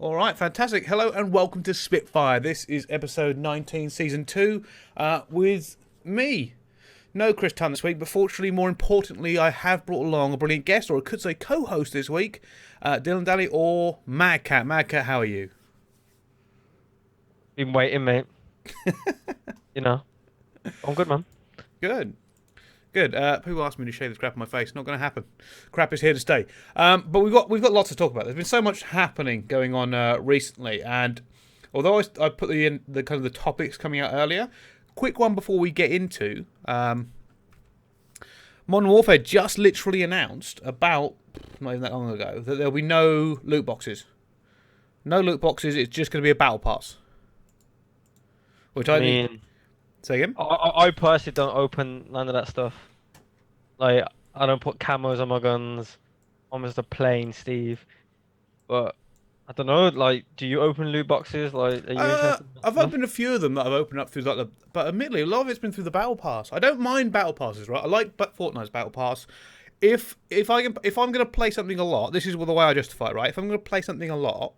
All right, fantastic. Hello and welcome to Spitfire. This is episode 19, season 2, with me. No Chris Tunn this week, but fortunately, more importantly, I have brought along a brilliant guest, or I could say co-host this week, Dylan Daly or MadCat. MadCat, how are you? Been waiting, mate. You know, I'm good, man. Good. Good. People ask me to shave this crap on my face. Not going to happen. Crap is here to stay. But we've got lots to talk about. There's been so much happening going on recently, and although I put the kind of the topics coming out earlier, quick one before we get into Modern Warfare just literally announced about not even that long ago that there'll be no loot boxes. No loot boxes. It's just going to be a battle pass. Which I I think. mean, Say again. I personally don't open none of that stuff. Like, I don't put camos on my guns. I'm just a plain Steve. But I don't know. Like, do you open loot boxes? Like, are you interested in that I've stuff? opened a few of them that I've opened up through like but admittedly, a lot of it's been through the battle pass. I don't mind battle passes, right? I like Fortnite's battle pass. If I'm gonna play something a lot, this is the way I justify it, right? If I'm gonna play something a lot,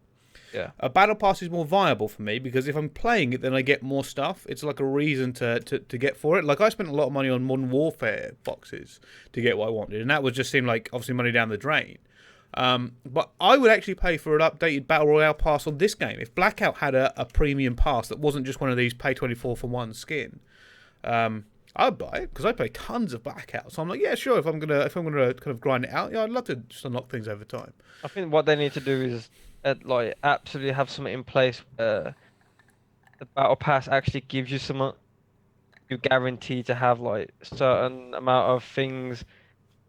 Yeah. a battle pass is more viable for me because if I'm playing it, then I get more stuff. It's like a reason to get for it. Like I spent a lot of money on Modern Warfare boxes to get what I wanted, and that was just seemed like obviously money down the drain. But I would actually pay for an updated Battle Royale pass on this game. If Blackout had a premium pass that wasn't just one of these pay 24 for one skin, I'd buy it because I pay tons of Blackout. So I'm like, yeah, sure. If I'm gonna kind of grind it out, yeah, I'd love to just unlock things over time. I think what they need to do is, like, absolutely have something in place. The battle pass actually gives you some. You guarantee to have like certain amount of things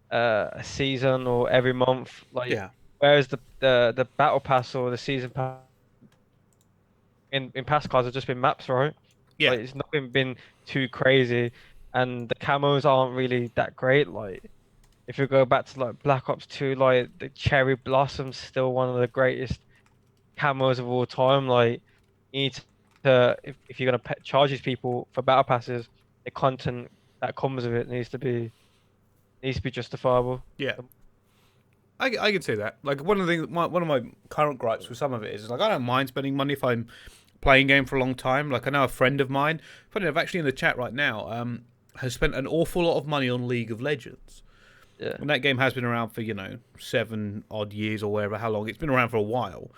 a season or every month. Like, Yeah, whereas the battle pass or the season pass in past cards have just been maps, right? yeah. Like, it's not been too crazy, and the camos aren't really that great. Like, if you go back to like Black Ops 2, like the Cherry Blossom's still one of the greatest camos of all time. Like, you need to if you're gonna charge these people for battle passes, the content that comes with it needs to be justifiable. Yeah. I can see that. Like one of the things, one of my current gripes with some of it is like I don't mind spending money if I'm playing a game for a long time. Like I know a friend of mine, funny enough, actually in the chat right now, has spent an awful lot of money on League of Legends, Yeah. and that game has been around for 7 odd years or wherever how long it's been around for a while,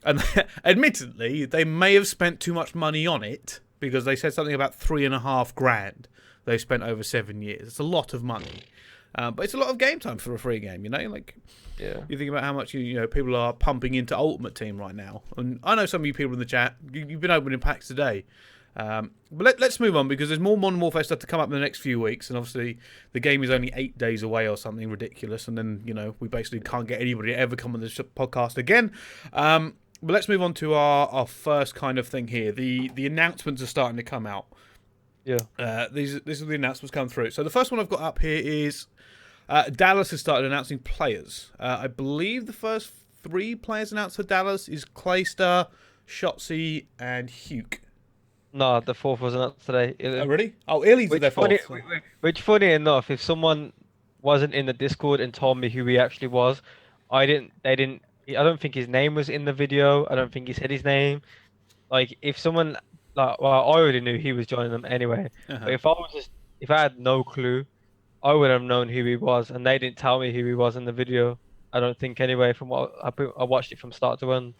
and admittedly they may have spent too much money on it because they said something about 3.5 grand they spent over 7 years. It's a lot of money. But it's a lot of game time for a free game, like Yeah. you think about how much people are pumping into Ultimate Team right now, and I know some of you people in the chat, you've been opening packs today. But let's move on because there's more Modern Warfare stuff to come up in the next few weeks, and obviously the game is only 8 days away or something ridiculous, and then we basically can't get anybody to ever come on this podcast again. But let's move on to our first kind of thing here. The announcements are starting to come out. Yeah. These are the announcements come through. So the first one I've got up here is Dallas has started announcing players. I believe the first 3 players announced for Dallas is Clayster, Shotzi, and Hugh. No, the fourth wasn't up today. Oh, really? Oh, Illy's Which their funny, fourth. which funny enough, if someone wasn't in the Discord and told me who he actually was, I didn't. They didn't. I don't think his name was in the video. I don't think he said his name. Like, if someone, like, well, I already knew he was joining them anyway. But Uh-huh. if I had no clue, I would have known who he was, and they didn't tell me who he was in the video. I don't think anyway. From what I watched it from start to end.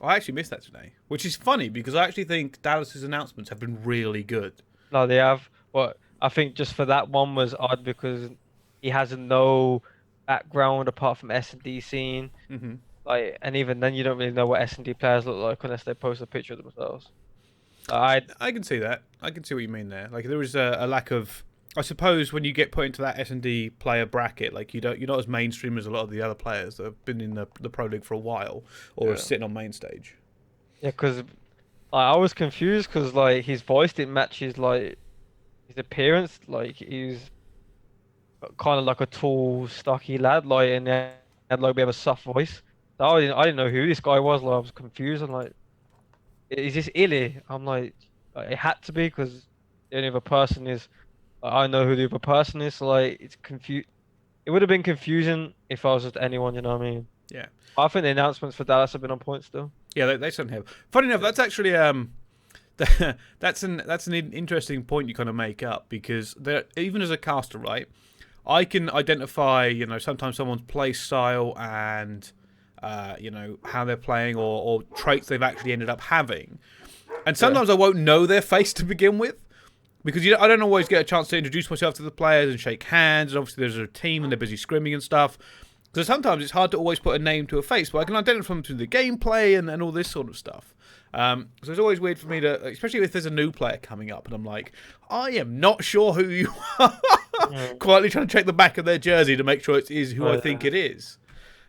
I actually missed that today, which is funny because I actually think Dallas's announcements have been really good. No, they have. But I think just for that one was odd because he has no background apart from S&D scene. Hmm. Like, and even then, you don't really know what S&D players look like unless they post a picture of themselves. I I can see that. I can see what you mean there. Like there is a lack of. I suppose when you get put into that S&D player bracket, like you're not as mainstream as a lot of the other players that have been in the pro league for a while or are Yeah, sitting on main stage. yeah, because I was confused because like his voice didn't match his appearance. Like, he's kind of like a tall, stocky lad, like, and he had like a bit of a soft voice. So I didn't know who this guy was. Like, I was confused. I'm like, is this Illy? I'm like, it had to be because the only other person is. I know who the other person is. So, like, it's confused. It would have been confusing if I was just anyone. You know what I mean? Yeah. I think the announcements for Dallas have been on point still. Yeah, they certainly have. Funny enough, that's actually that's an interesting point you kind of make up, because even as a caster, right, I can identify, sometimes someone's play style and how they're playing, or traits they've actually ended up having, and sometimes I won't know their face to begin with, because I don't always get a chance to introduce myself to the players and shake hands, and obviously there's a team and they're busy scrimming and stuff. So sometimes it's hard to always put a name to a face, but I can identify them through the gameplay and all this sort of stuff. So it's always weird for me to, especially if there's a new player coming up and I'm like, I am not sure who you are. Quietly trying to check the back of their jersey to make sure it is who I think it is.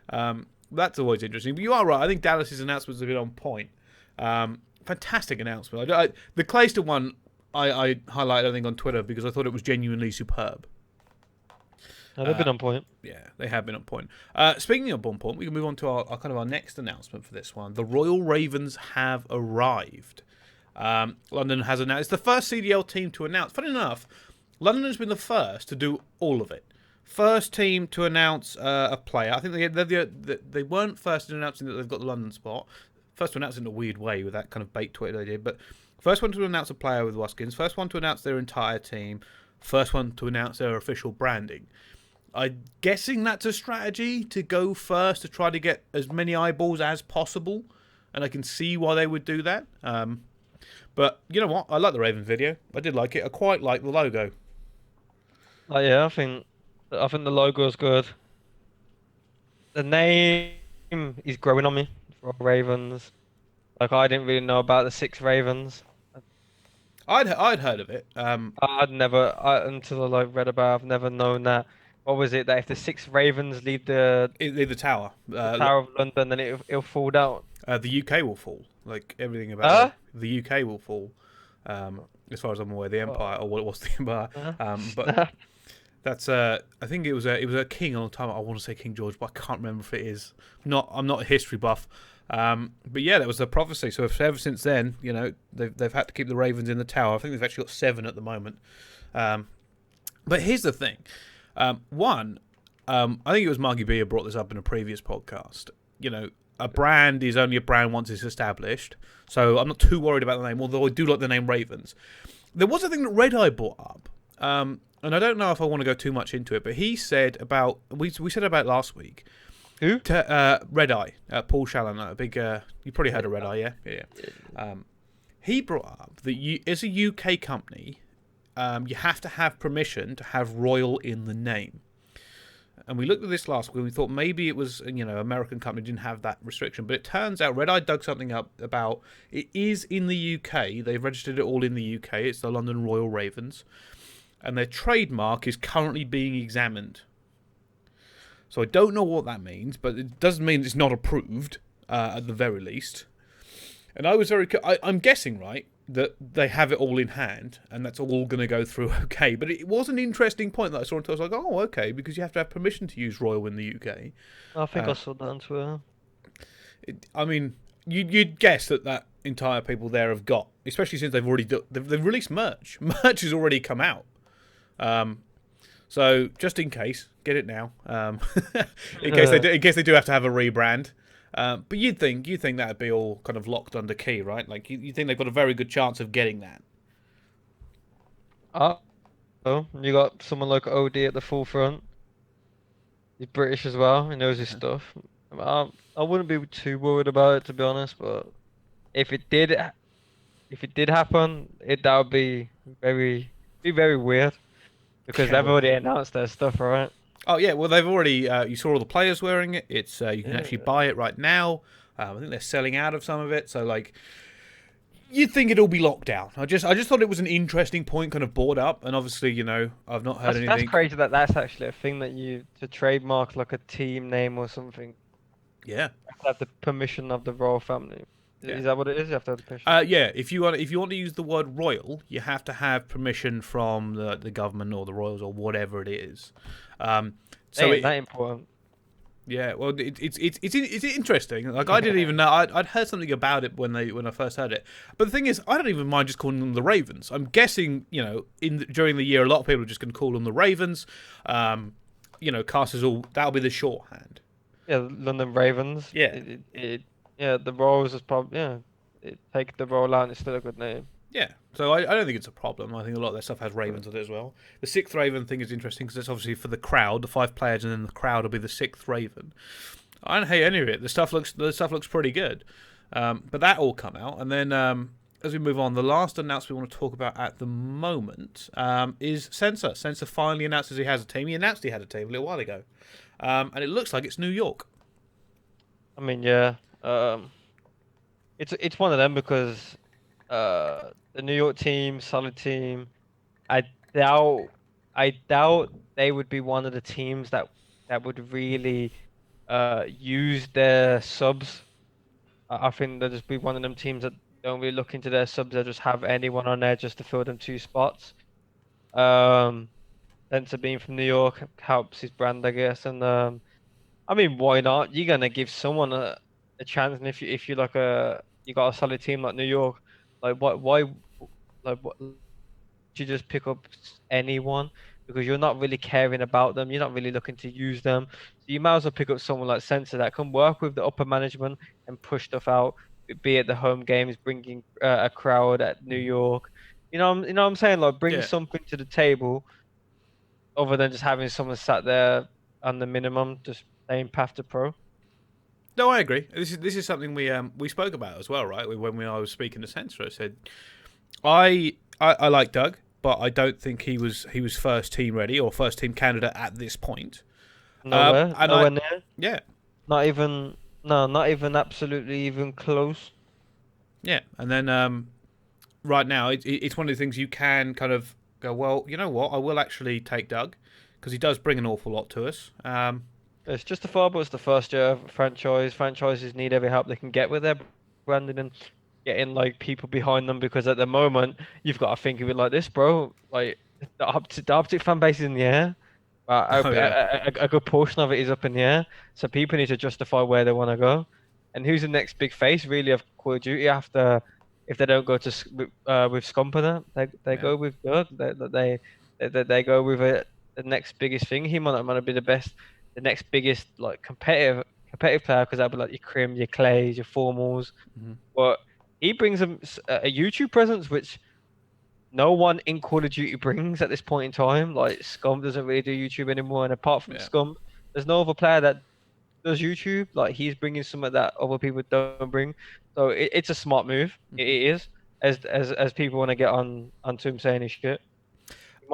That's always interesting. But you are right. I think Dallas's announcements have been on point. Fantastic announcement. The Clayster one I highlighted, I think, on Twitter because I thought it was genuinely superb. No, they've been on point. Yeah, they have been on point. Speaking of on point, we can move on to our next announcement for this one. The Royal Ravens have arrived. London has announced. It's the first CDL team to announce. Funny enough, London has been the first to do all of it. First team to announce a player. I think they weren't first in announcing that they've got the London spot. First to announce in a weird way with that kind of bait tweet they did. But first one to announce a player with Waskins. First one to announce their entire team. First one to announce their official branding. I'm guessing that's a strategy to go first to try to get as many eyeballs as possible, and I can see why they would do that. But you know what? I like the Ravens video. I did like it. I quite like the logo. Yeah, I think the logo is good. The name is growing on me for Ravens. Like, I didn't really know about the 6 Ravens. I'd heard of it. I'd never, until I read about it, I've never known that. What was it, that if the 6 Ravens leave the tower, Tower of London, then it'll fall down? The UK will fall. Like everything about it. The UK will fall. As far as I'm aware, the Empire, or what was the Empire? But that's I think it was a king on the time. I want to say King George, but I can't remember if it is. I'm not a history buff. But yeah, that was the prophecy. So ever since then, they've had to keep the Ravens in the tower. I think they've actually got 7 at the moment. But here's the thing. One, I think it was Margie B who brought this up in a previous podcast. A brand is only a brand once it's established. So I'm not too worried about the name, although I do like the name Ravens. There was a thing that Red Eye brought up. And I don't know if I want to go too much into it, but he said about, we said about last week. Who? Red Eye, Paul Shallow, a big. You probably heard of Red Eye, yeah. He brought up that as a UK company, you have to have permission to have Royal in the name. And we looked at this last week and we thought maybe it was, American company didn't have that restriction, but it turns out Red Eye dug something up about it is in the UK. They've registered it all in the UK. It's the London Royal Ravens, and their trademark is currently being examined. So I don't know what that means, but it doesn't mean it's not approved, at the very least. And I was I'm guessing, right, that they have it all in hand, and that's all going to go through okay. But it was an interesting point that I saw, and I was like, oh, okay, because you have to have permission to use Royal in the UK. I think I saw that on Twitter. You'd guess that entire people there have got, especially since they've released merch. Merch has already come out. So just in case, get it now. In case they do have to have a rebrand. But you'd think that'd be all kind of locked under key, right? Like you think they've got a very good chance of getting that. Oh, you got someone like OD at the forefront. He's British as well. He knows his stuff. I wouldn't be too worried about it, to be honest. But if it did happen, that would be very weird. Because they've already announced their stuff, right? Oh yeah, well they've already. You saw all the players wearing it. It's you can actually buy it right now. I think they're selling out of some of it. So like, you'd think it'll be locked down. I just thought it was an interesting point, kind of brought up. And obviously, I've not heard anything. That's crazy that's actually a thing that to trademark like a team name or something. Yeah. You have to have the permission of the royal family. Yeah. Is that what it is? You have to have the permission. Yeah. If you want to use the word royal, you have to have permission from the government or the royals or whatever it is. So ain't that important? Yeah. Well, it's interesting. Like I didn't even know. I'd heard something about it when I first heard it. But the thing is, I don't even mind just calling them the Ravens. I'm guessing during the year, a lot of people are just going to call them the Ravens. Casters that'll be the shorthand. Yeah, London Ravens. Yeah. Yeah, the Rolls is probably take the roll out. And it's still a good name. Yeah, so I don't think it's a problem. I think a lot of their stuff has ravens on it as well. The sixth raven thing is interesting because it's obviously for the crowd, the 5 players, and then the crowd will be the sixth raven. I don't hate any of it. The stuff looks pretty good. But that all come out, and then as we move on, the last announcement we want to talk about at the moment is Censor. Censor finally announces he has a team. He announced he had a team a little while ago, and it looks like it's New York. I mean, yeah. It's one of them because the New York team, solid team. I doubt I doubt they would be one of the teams that would really use their subs. I think they'll just be one of them teams that don't really look into their subs. They'll just have anyone on there just to fill them 2 spots. Um, Spencer being from New York helps his brand, I guess. And I mean, why not? You're gonna give someone a chance, and if you like you got a solid team like New York, like why like what you just pick up anyone because you're not really caring about them. You're not really looking to use them. So you might as well pick up someone like Censor that can work with the upper management and push stuff out, be it the home games, bringing a crowd at New York. You know what I'm saying? Like bring Yeah. something to the table other than just having someone sat there on the minimum, just playing Path to Pro. No, I agree. This is something we spoke about as well, right? I was speaking to Censor, I said I like Doug, but I don't think he was first team ready or first team candidate at this point. Nowhere, And nowhere near. yeah, Not even, no, not even absolutely even close. yeah, and then right now it's one of the things you can kind of go, well, you know what, I will actually take Doug because he does bring an awful lot to us. It's justifiable. It's the first year of a franchise. Franchises need every help they can get with their branding and getting like people behind them because at the moment you've got to think of it like this, bro. Like the Optic fan base is in the air. Oh yeah, A good portion of it is up in the air. So people need to justify where they want to go. And who's the next big face really of Call of Duty after if they don't go to with Scumper, they yeah. go with Doug. They go with it the next biggest thing. He might be the best, the next biggest like competitive player because that'll be like your Crim, your Clays, your Formals. Mhm. But he brings a YouTube presence which no one in Call of Duty brings at this point in time. Like Scum doesn't really do YouTube anymore, and apart from Yeah. Scum, there's no other player that does YouTube. Like he's bringing something that other people don't bring. So it's a smart move. It Mhm. is. As people want to get onto him saying his shit.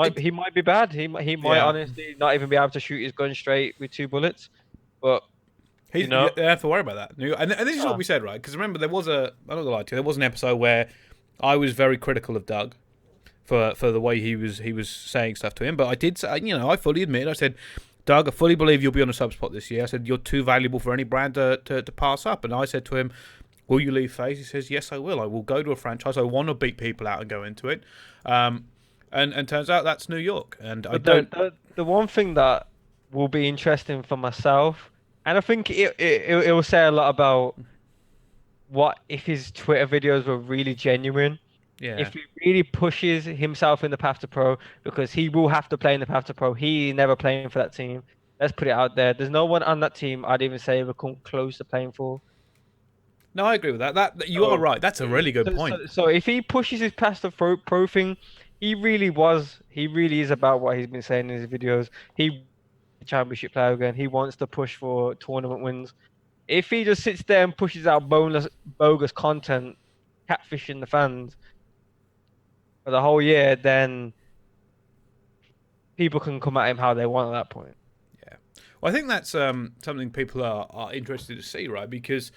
It, He might be bad. He might yeah. honestly not even be able to shoot his gun straight with 2 bullets. But you You know, don't have to worry about that. And this is what uh, we said, right? Because remember, I'm not gonna lie to you, there was an episode where I was very critical of Doug for the way he was saying stuff to him. But I did say, I fully admit, I said, Doug, I fully believe you'll be on a sub spot this year. I said, you're too valuable for any brand to pass up. And I said to him, will you leave FaZe? He says, yes, I will. I will go to a franchise. I want to beat people out and go into it. And turns out that's New York. And I but don't. the one thing that will be interesting for myself, and I think it will say a lot about what if his Twitter videos were really genuine. Yeah. If he really pushes himself in the path to pro, because he will have to play in the path to pro. He never playing for that team. Let's put it out there. There's no one on that team I'd even say would come close to playing for. No, I agree with that. You are So, right. That's a really good so, point. so, so if he pushes his path to pro thing, he really is about what he's been saying in his videos. He championship player again. He wants to push for tournament wins. If he just sits there and pushes out bogus content, catfishing the fans for the whole year, then people can come at him how they want at that point. Yeah. Well, I think that's something people are interested to see, right? Because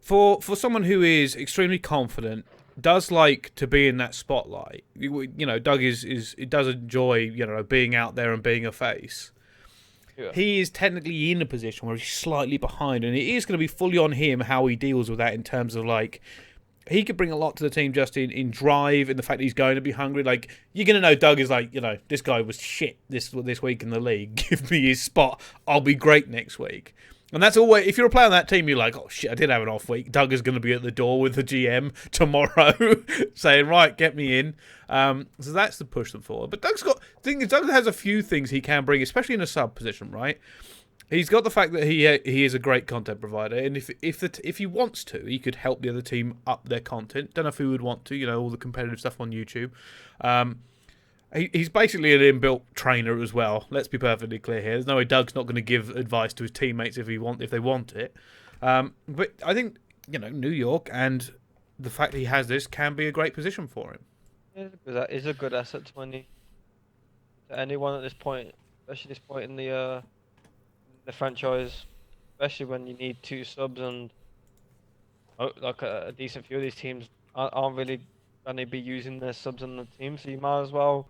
for someone who is extremely confident, does like to be in that spotlight. Doug does enjoy being out there and being a face. Yeah. He is technically in a position where he's slightly behind, and it is going to be fully on him how he deals with that in terms of like. He could bring a lot to the team just in drive and the fact that he's going to be hungry. Like, you're going to know Doug is like, this guy was shit this week in the league. Give me his spot. I'll be great next week. And that's always, if you're a player on that team, you're like, oh shit, I did have an off week. Doug is going to be at the door with the GM tomorrow saying, right, get me in. So that's the push them forward. But Doug has a few things he can bring, especially in a sub position, right? He's got the fact that he is a great content provider, and if he wants to, he could help the other team up their content. Don't know if he would want to, all the competitive stuff on YouTube. He's basically an inbuilt trainer as well. Let's be perfectly clear here. There's no way Doug's not going to give advice to his teammates if they want it. But I think New York and the fact that he has this can be a great position for him. That is a good asset to money to anyone at this point, especially this point in the franchise, especially when you need 2 subs and like a decent few of these teams aren't really going to be using their subs on the team, so you might as well.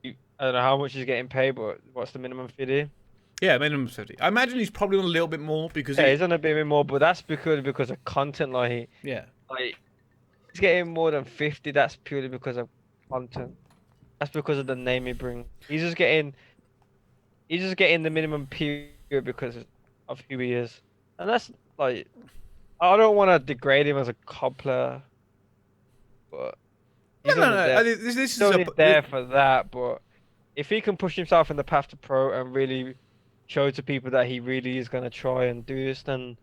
I don't know how much he's getting paid, but what's the minimum fee? Yeah, minimum 50. I imagine he's probably on a little bit more because he's on a bit more, but that's because of content. Like he's getting more than 50. That's purely because of content. That's because of the name he brings. He's just getting the minimum period because of who he is, and that's like I don't want to degrade him as a COD player, but he's no. This is only there for that. But if he can push himself in the path to pro and really show to people that he really is going to try and do this, then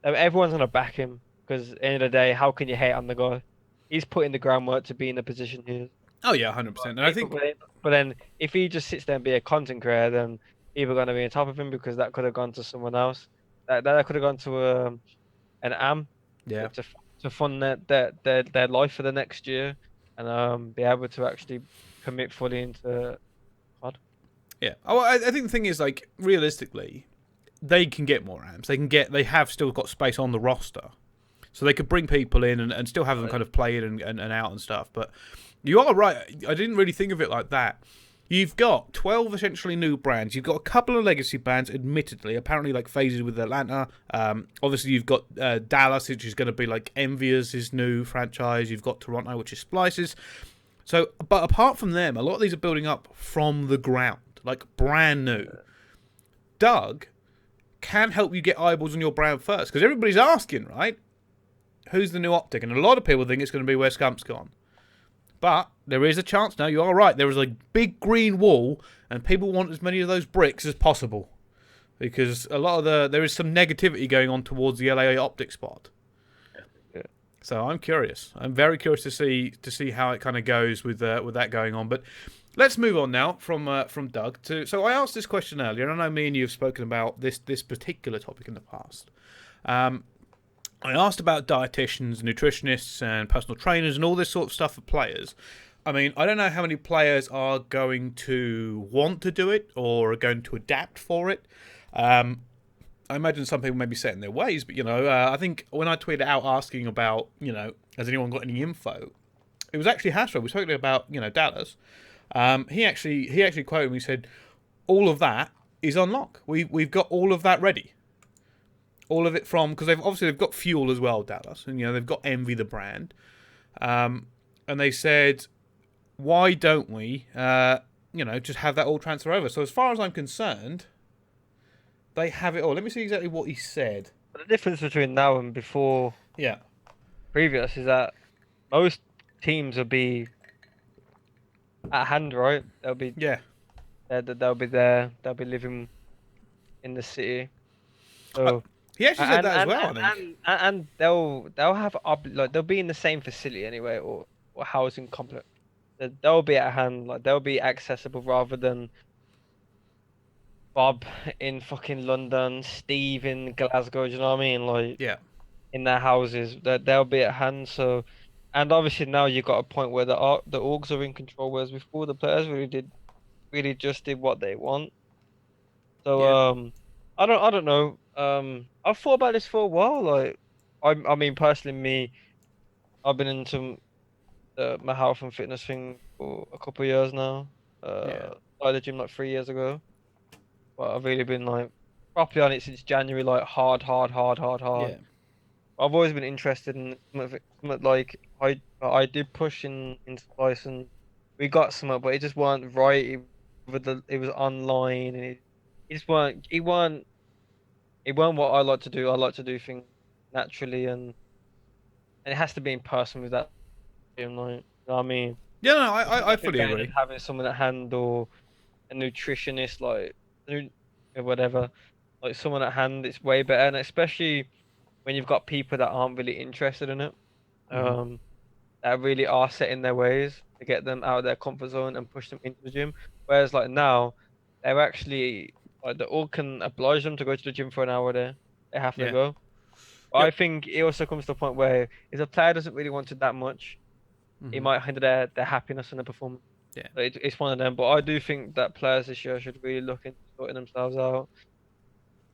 everyone's going to back him. Because at the end of the day, how can you hate on the guy? He's put in the groundwork to be in the position he is. Oh yeah, 100%. And I think, but then if he just sits there and be a content creator, then people are going to be on top of him because that could have gone to someone else. That could have gone to an AM. Yeah. To fund their life for the next year, and be able to actually commit fully into COD. Yeah. Oh, I think the thing is, like, realistically, they can get more AMs. They have still got space on the roster. So they could bring people in and still have them kind of play in and out and stuff. But you are right. I didn't really think of it like that. You've got 12 essentially new brands. You've got a couple of legacy brands, admittedly. Apparently, like, phases with Atlanta. Obviously, you've got Dallas, which is going to be like Envious' new franchise. You've got Toronto, which is Splice's. So, but apart from them, a lot of these are building up from the ground. Like, brand new. Doug can help you get eyeballs on your brand first. Because everybody's asking, right? Who's the new optic? And a lot of people think it's going to be where Scump's gone. But there is a chance now. You are right. There is a big green wall, and people want as many of those bricks as possible, because a lot of there is some negativity going on towards the LA optic spot. Yeah. So I'm curious. I'm very curious to see how it kind of goes with that going on. But let's move on now from Doug to. So I asked this question earlier, and I know me and you have spoken about this particular topic in the past. I asked about dietitians, nutritionists, and personal trainers, and all this sort of stuff for players. I mean, I don't know how many players are going to want to do it or are going to adapt for it. I imagine some people may be set in their ways, but I think when I tweeted out asking about, has anyone got any info? It was actually Hastro. We spoke about, Dallas. He actually quoted me. He said, "All of that is on lock. We've got all of that ready." All of it because they've got Fuel as well, Dallas, and they've got Envy the brand, and they said, why don't we, just have that all transfer over? So as far as I'm concerned, they have it all. Let me see exactly what he said. But the difference between now and before, previous, is that most teams will be at hand, right? They'll be they'll be there. They'll be living in the city. So. He actually said that as well, I think. And they'll have they'll be in the same facility anyway, or housing complex. They'll be at hand, like they'll be accessible rather than Bob in fucking London, Steve in Glasgow. Do you know what I mean? Like in their houses, they'll be at hand. So, and obviously now you've got a point where the orgs are in control, whereas before the players really just did what they want. So I don't know. I've thought about this for a while. Like, I mean, personally, I've been into my health and fitness thing for a couple of years now. Started the gym like 3 years ago, but I've really been like properly on it since January. Like hard. Yeah. I've always been interested in something like I did push in Splice and we got something, but it just weren't right. It was online and it weren't what I like to do. I like to do things naturally and it has to be in person with that. Like, you know what I mean? Yeah, no, I fully agree. Having someone at hand or a nutritionist, like or whatever. Like someone at hand, it's way better, and especially when you've got people that aren't really interested in it, Hmm. that really are set in their ways to get them out of their comfort zone and push them into the gym. Whereas like now, they're actually like the all can oblige them to go to the gym for an hour there. They have to Yeah. go. But I Yep. think it also comes to a point where if a player doesn't really want it that much, it Hmm. might hinder their happiness and their performance. Yeah. So it's one of them. But I do think that players this year should really look into sorting themselves out.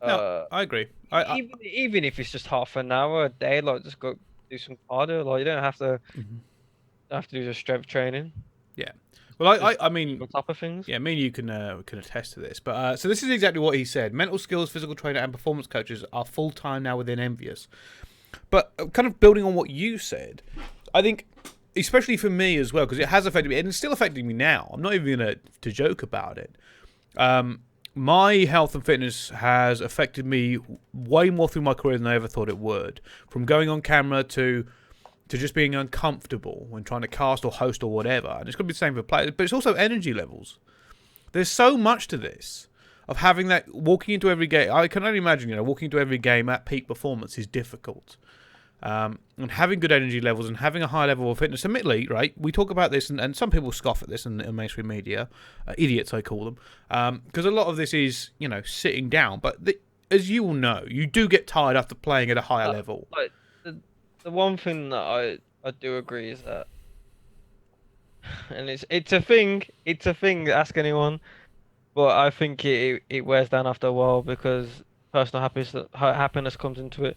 No, Uh, I agree. I even if it's just half an hour a day, like just go do some cardio. Like you don't mhm. have to do the strength training. Yeah. Well, Just I mean, on top of things. yeah, me and you can attest to this. But so this is exactly what he said. Mental skills, physical trainer, and performance coaches are full time now within Envious. But kind of building on what you said, I think, especially for me as well, because it has affected me, and it's still affecting me now. I'm not even going to joke about it. My health and fitness has affected me way more through my career than I ever thought it would. From going on camera to just being uncomfortable when trying to cast or host or whatever. And it's going to be the same for players, but it's also energy levels. There's so much to this of having that walking into every game. I can only imagine, walking into every game at peak performance is difficult. And having good energy levels and having a high level of fitness. Admittedly, right, we talk about this, and some people scoff at this in mainstream media, idiots I call them, because a lot of this is, sitting down. But as you all know, you do get tired after playing at a higher level. Like the one thing that I do agree is that, and it's a thing. Ask anyone, but I think it wears down after a while because personal happiness comes into it.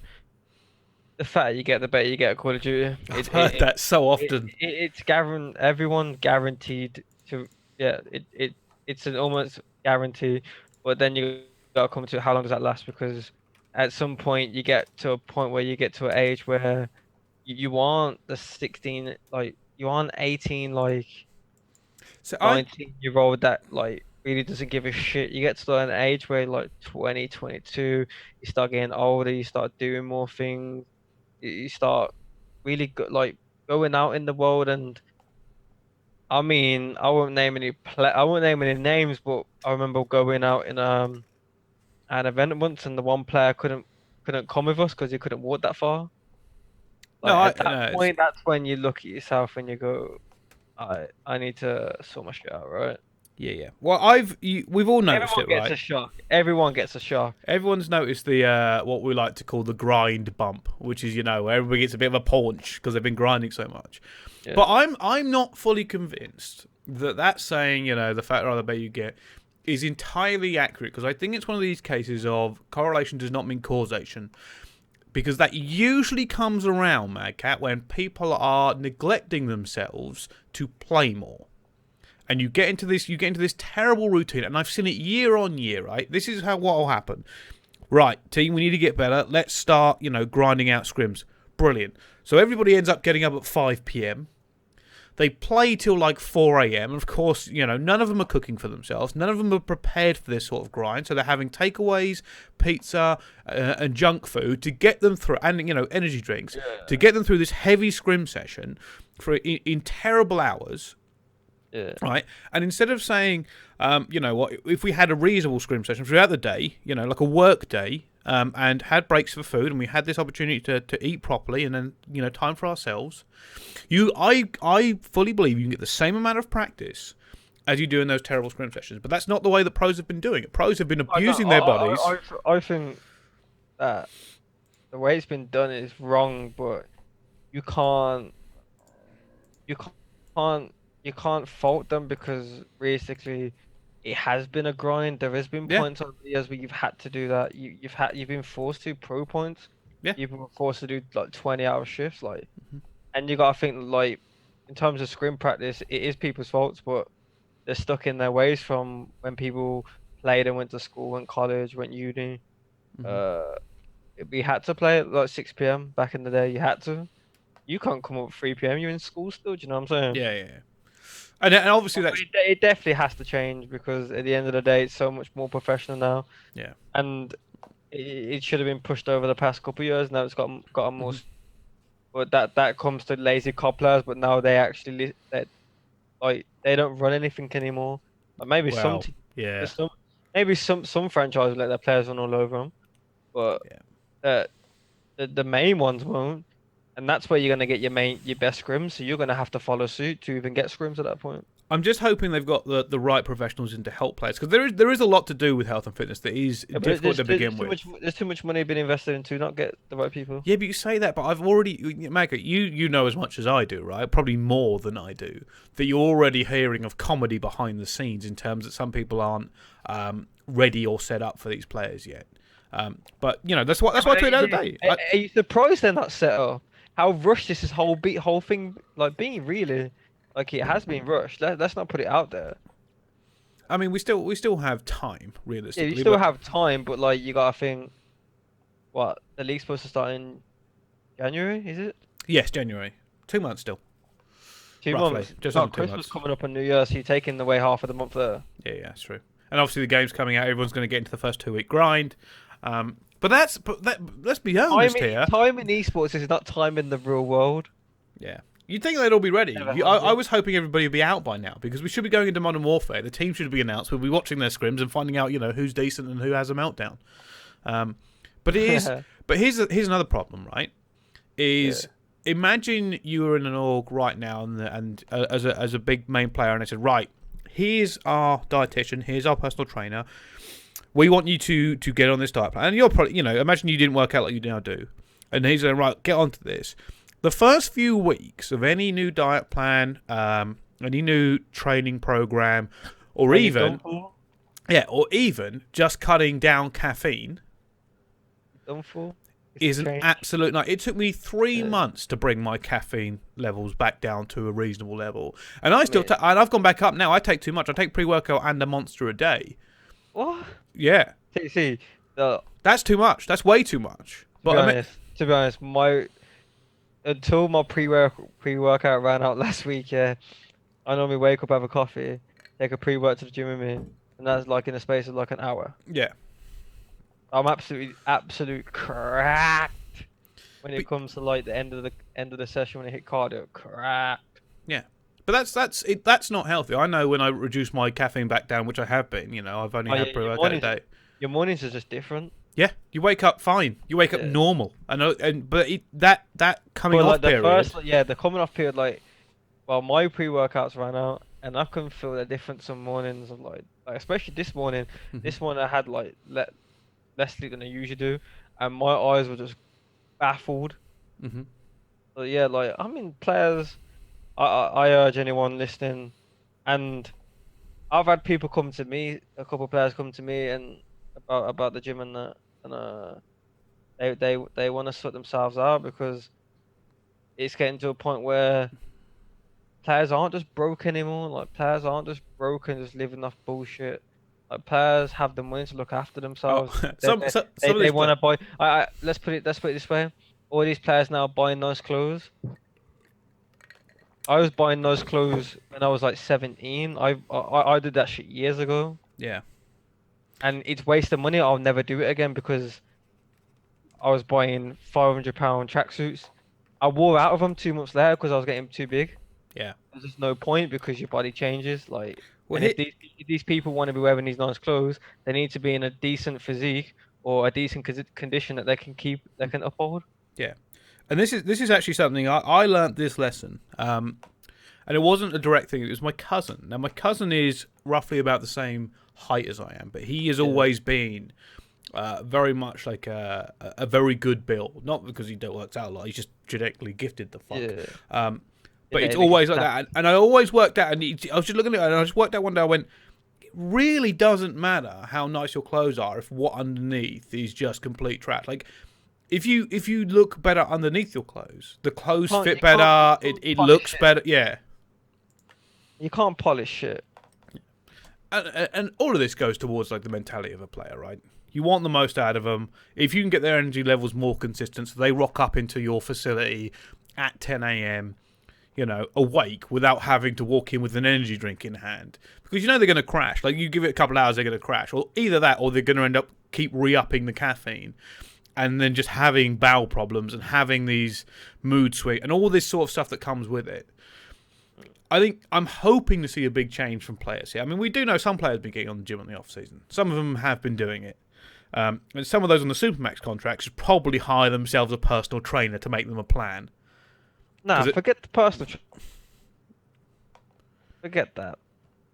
The fatter you get, the better you get at Call of Duty. I've heard that so often. It's everyone guaranteed to yeah. It's an almost guarantee, but then you gotta come to how long does that last? Because at some point you get to a point where you get to an age where you want the 16 like you want 18 like So 19-year-old that like really doesn't give a shit. You get to an age where like 20, 22, you start getting older, you start doing more things, you start really like going out in the world. And I mean, I won't name any names, but I remember going out in an event once and the one player couldn't come with us because he couldn't walk that far. no, Like I at that no, point, that's when you look at yourself and you go, I need to sort my shit out, right? yeah. Well, we've all noticed Everyone it, gets right? a shock. Everyone gets a shock. Everyone's noticed the what we like to call the grind bump, which is where everybody gets a bit of a paunch because they've been grinding so much. Yeah. But I'm not fully convinced that that's saying the fatter the better you get is entirely accurate, because I think it's one of these cases of correlation does not mean causation, because that usually comes around, MadCat, when people are neglecting themselves to play more. And you get into this terrible routine, and I've seen it year on year, right? This is what will happen. Right, team, we need to get better. Let's start, grinding out scrims. Brilliant. So everybody ends up getting up at 5 p.m. They play till like 4 a.m. And of course, none of them are cooking for themselves. None of them are prepared for this sort of grind. So they're having takeaways, pizza, and junk food to get them through, and energy drinks to get them through this heavy scrim session for in terrible hours. Yeah. Right, and instead of saying, what, if we had a reasonable scrim session throughout the day, like a work day, and had breaks for food, and we had this opportunity to eat properly, and then time for ourselves, I fully believe you can get the same amount of practice as you do in those terrible scrim sessions. But that's not the way that pros have been doing it. Pros have been abusing their bodies. I think that the way it's been done is wrong, but you can't you can't you can't fault them because realistically it has been a grind. There has been Yeah, points over the years where you've had to do that. You've been forced to pro points. yeah. You've been forced to do like 20-hour shifts, like, and you gotta think like in terms of scrim practice, it is people's faults, but they're stuck in their ways from when people played and went to school, went college, went uni. Mm-hmm. Uh, we had to play at like 6 p.m. back in the day. You had to. You can't come up at 3 p.m. You're in school still. Do you know what I'm saying? Yeah. And obviously But that's it definitely has to change because at the end of the day, it's so much more professional now, yeah. and it should have been pushed over the past couple of years. Now it's got more. But that comes to lazy COD players. But now they actually like they don't run anything anymore. But maybe Well, yeah. there's some maybe some franchises let their players run all over them, but Yeah. uh, the main ones won't, and that's where you're gonna get your best scrims. So you're gonna have to follow suit to even get scrims at that point. I'm just hoping they've got the right professionals in to help players because there is a lot to do with health and fitness that is Yeah, but difficult to begin too with. much there's too much money being invested into not get the right people. Yeah, but you say that, but I've already, MadCat, you know as much as I do, right? Probably more than I do. That you're already hearing of comedy behind the scenes in terms that some people aren't ready or set up for these players yet. But that's what I tweeted the other day. Are you surprised they're not set up? How rushed this whole thing like being really? Like it has been rushed. Let's not put it out there. I mean, we still have time Yeah, you realistically, still but have time, but like you gotta think, what the league's supposed to start in January? Is it yes, January, 2 months still, two roughly, months? just Got under 2 Christmas months. coming up on New Year, so you're taking away half of the month there. Yeah, that's true. And obviously the game's coming out. Everyone's going to get into the first 2 week grind. Let's be honest here. Time in esports is not time in the real world. Yeah. You'd think they'd all be ready. Never I happened. was hoping everybody would be out by now because we should be going into Modern Warfare. The team should be announced. We'll be watching their scrims and finding out, who's decent and who has a meltdown. But it is. But here's another problem, right? Is imagine you were in an org right now and as a big main player, and they said, right, here's our dietitian, here's our personal trainer. We want you to get on this diet plan, and you're probably imagine you didn't work out like you now do, and he's going, right, get onto this. The first few weeks of any new diet plan, any new training program, or even just cutting down caffeine Done for. is an absolute night. It took me 3 months to bring my caffeine levels back down to a reasonable level, and and I've gone back up now. I take too much. I take pre-workout and a Monster a day. What? Yeah, See, that's too much. That's way too much. to be honest, until my pre-workout ran out last week, I normally wake up, have a coffee, take a pre-work to the gym with me, and that's like in a space of like an hour. Yeah. I'm absolute cracked when it comes to like the end of the session when I hit cardio. Cracked. Yeah. But that's not healthy. I know when I reduce my caffeine back down, which I have been, I've only had pre-workout a day. Your mornings are just different. Yeah, you wake up fine. You wake up normal. That coming off period. The coming off period, my pre-workouts ran out, and I can feel the difference some mornings of like especially this morning. This morning I had less sleep than I usually do, and my eyes were just baffled. But yeah, players. I urge anyone listening, and I've had people come to me, a couple of players come to me and about the gym and that, and they want to sort themselves out because it's getting to a point where players aren't just broke anymore. Like players aren't just broken, just living off bullshit. Like players have the money to look after themselves. They want to buy. Let's put it this way: all these players now buying nice clothes. I was buying nice clothes when I was like 17. I did that shit years ago. Yeah. And it's wasted money. I'll never do it again because I was buying £500 tracksuits. I wore out of them 2 months later because I was getting too big. Yeah. There's just no point because your body changes. If these people want to be wearing these nice clothes, they need to be in a decent physique or a decent condition that they can uphold. Yeah. And this is actually something I learned this lesson, and it wasn't a direct thing. It was my cousin. Now my cousin is roughly about the same height as I am, but he has always been very much like a very good build. Not because he works out a lot. He's just genetically gifted. The fuck. Yeah. But it's always like that, and I always worked out. And I was just looking at it, and I just worked out one day. I went, it really doesn't matter how nice your clothes are if what underneath is just complete trash. Like. If you look better underneath your clothes, the clothes fit better. It looks better. Yeah. You can't polish shit. And all of this goes towards the mentality of a player, right? You want the most out of them. If you can get their energy levels more consistent, so they rock up into your facility at 10 a.m., awake without having to walk in with an energy drink in hand, because they're going to crash. Like you give it a couple of hours, they're going to crash, or either that, or they're going to end up keep re-upping the caffeine. And then just having bowel problems and having these mood swings and all this sort of stuff that comes with it. I think I'm hoping to see a big change from players here. I mean, we do know some players have been getting on the gym in the off season. Some of them have been doing it. And some of those on the Supermax contracts should probably hire themselves a personal trainer to make them a plan. Nah, forget the personal. Forget that.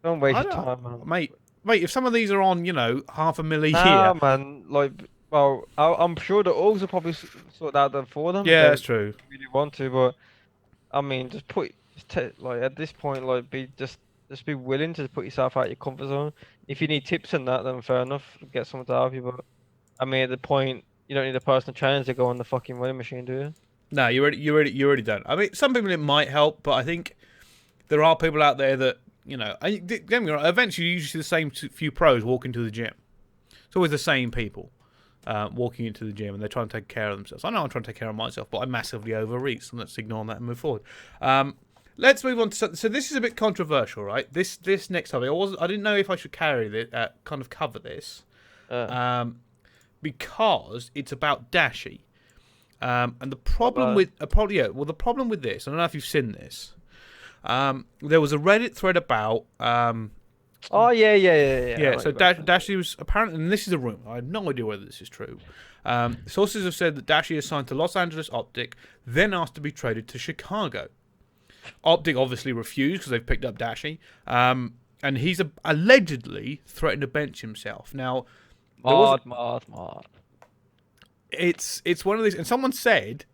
Don't waste your time, man. Mate, if some of these are on, $500,000 a Nah, year. man. Like, well, I'm sure the orgs will probably sort that out for them. Yeah, if that's true. they really want to, but I mean, like at this point, like just be willing to put yourself out your comfort zone. If you need tips on that, then fair enough, get someone to help you. But I mean, at the point, you don't need a personal trainer to go on the fucking running machine, do you? No, you already don't. I mean, some people it might help, but I think there are people out there that eventually you usually see the same few pros walk into the gym. It's always the same people walking into the gym, and they're trying to take care of themselves. I know I'm trying to take care of myself, but I massively overreach, so let's ignore that and move forward. Let's move on to so this is a bit controversial, right? This next topic, I didn't know if I should carry this, kind of cover this, because it's about Dashy, and the problem with the problem with this, I don't know if you've seen this. There was a Reddit thread about. Oh yeah. So Dashy was apparently, and this is a rumor. I have no idea whether this is true. Sources have said that Dashy is signed to Los Angeles Optic, then asked to be traded to Chicago. Optic obviously refused because they've picked up Dashy, and he's allegedly threatened to bench himself. Now, Mod. It's one of these, and someone said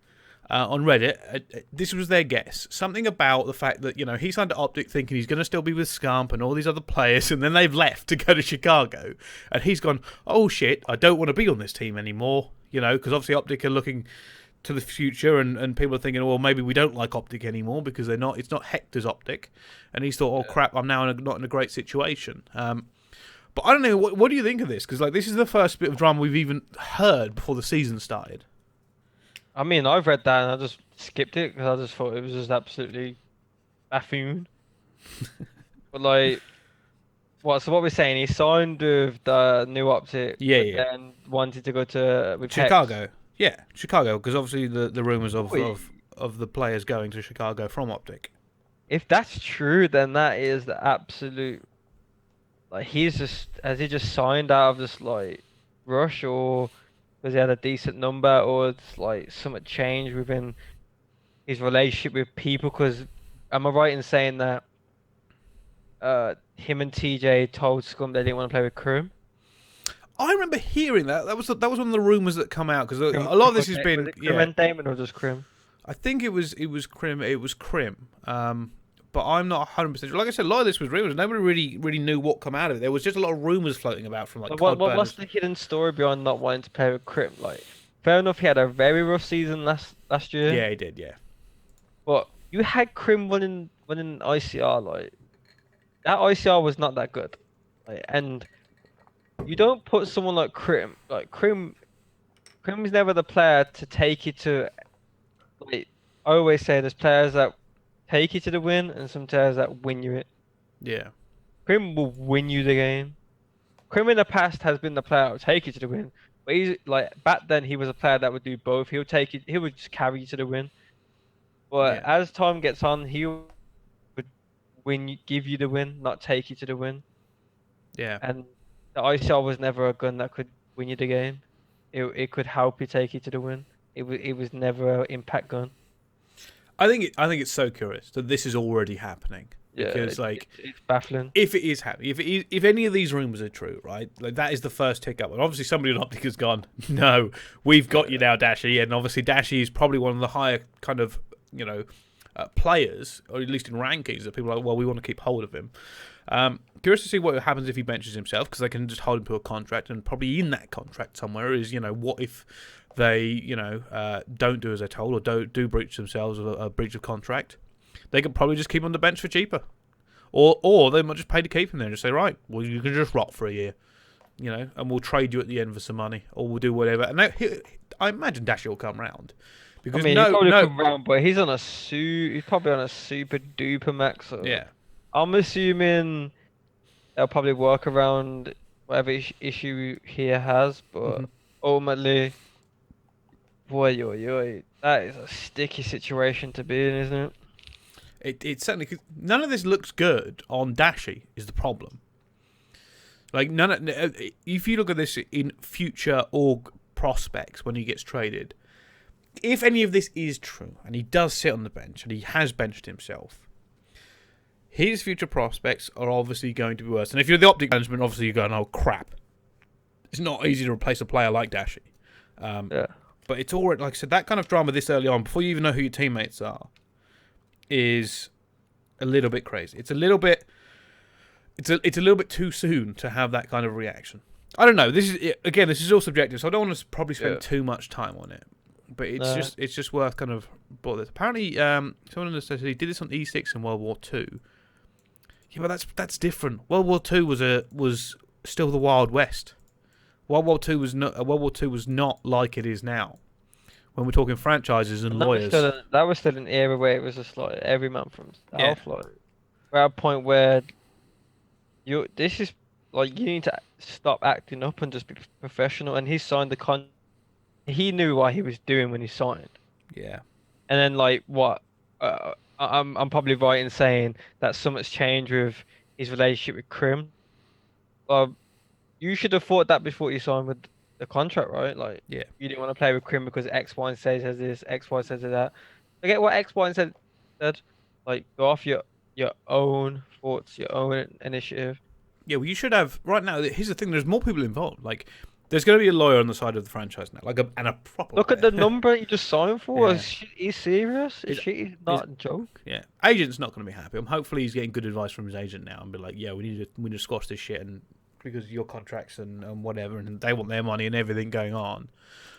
on Reddit, this was their guess, something about the fact that he signed to Optic thinking he's going to still be with Scump and all these other players, and then they've left to go to Chicago, and he's gone, oh shit, I don't want to be on this team anymore, because obviously Optic are looking to the future, and people are thinking, well, maybe we don't like Optic anymore because it's not Hector's Optic, and he's thought, oh crap, I'm now not in a great situation. But I don't know, what do you think of this? Because this is the first bit of drama we've even heard before the season started. I mean, I've read that and I just skipped it because I just thought it was just absolutely buffoon. But so what we're saying, he signed with the new Optic, and wanted to go to Chicago. Hex. Yeah, Chicago, because obviously the rumours of the players going to Chicago from Optic. If that's true, then that is the absolute. Has he just signed out of this rush, or because he had a decent number, or it's something changed within his relationship with people? Because am I right in saying that him and TJ told Scum they didn't want to play with Krim? I remember hearing that. That was one of the rumours that come out, because a lot of this has been Krim and Damon, or just Krim? I think it was Krim. It was Krim. But I'm not 100% sure. Like I said, a lot of this was rumours. Nobody really knew what come out of it. There was just a lot of rumours floating about from what's the hidden story behind not wanting to play with Krim? Fair enough, he had a very rough season last year. Yeah, he did. Yeah. But you had Krim winning ICR. That ICR was not that good. And you don't put someone like Krim. Krim's never the player to take you to. I always say there's players that take you to the win, and some players that win you it. Yeah. Krim will win you the game. Krim in the past has been the player that will take you to the win. But he's back then he was a player that would do both. He would just carry you to the win. But as time gets on, he would give you the win, not take you to the win. Yeah. And the ICR was never a gun that could win you the game. It could help you take you to the win. It was never an impact gun. I think it's so curious that this is already happening, because it's baffling. If it is happening, if any of these rumors are true, right? That is the first hiccup, and obviously somebody in Optic has gone, no, we've got you now, Dashy, and obviously Dashy is probably one of the higher kind of players, or at least in rankings, that people are like, well, we want to keep hold of him. Curious to see what happens if he benches himself, because they can just hold him to a contract, and probably in that contract somewhere is what if they, don't do as they're told, or do breach themselves of a breach of contract. They could probably just keep him on the bench for cheaper. Or they might just pay to keep him there and just say, right, well, you can just rot for a year, and we'll trade you at the end for some money, or we'll do whatever. And I imagine Dashy will come round. Because he'll probably come round, but he's probably on a super duper max. Yeah. I'm assuming they'll probably work around whatever issue he has, but ultimately, boy, that is a sticky situation to be in, isn't it? It certainly, none of this looks good on Dashy is the problem. Like if you look at this in future org prospects when he gets traded, if any of this is true and he does sit on the bench and he has benched himself, his future prospects are obviously going to be worse. And if you're the optic management, obviously you're going, oh crap, it's not easy to replace a player like Dashy. Yeah. But it's already, like I said, that kind of drama this early on, before you even know who your teammates are, is a little bit crazy. It's a little bit too soon to have that kind of reaction. I don't know. This is all subjective, so I don't want to probably spend too much time on it. But it's just worth kind of brought this. Apparently, someone said he did this on E6 in World War Two. Yeah, but that's different. World War Two was still the Wild West. World War Two was not like it is now. When we're talking franchises and lawyers, that was still an era where it was just like every man from South. Yeah. Like, we're at a point where this is like you need to stop acting up and just be professional. And he signed the con. He knew what he was doing when he signed. yeah. And then like what? I'm probably right in saying that so much changed with his relationship with Krim. You should have thought that before you signed with the contract, right? Like, Yeah. you didn't want to play with Krim because X, Y, and Z says this, X, Y, says that. Forget what X, Y, and Z said. Like, go off your own thoughts, your own initiative. Yeah, well, you should have right now. Here's the thing: there's more people involved. Like, there's going to be a lawyer on the side of the franchise now, and a proper. Look lawyer. at the number you just signed for. Yeah. Is he serious? Is she not a joke? Yeah, agent's not going to be happy. Hopefully, he's getting good advice from his agent now, and be like, "Yeah, we need to squash this shit," and because of your contracts and whatever, and they want their money and everything going on.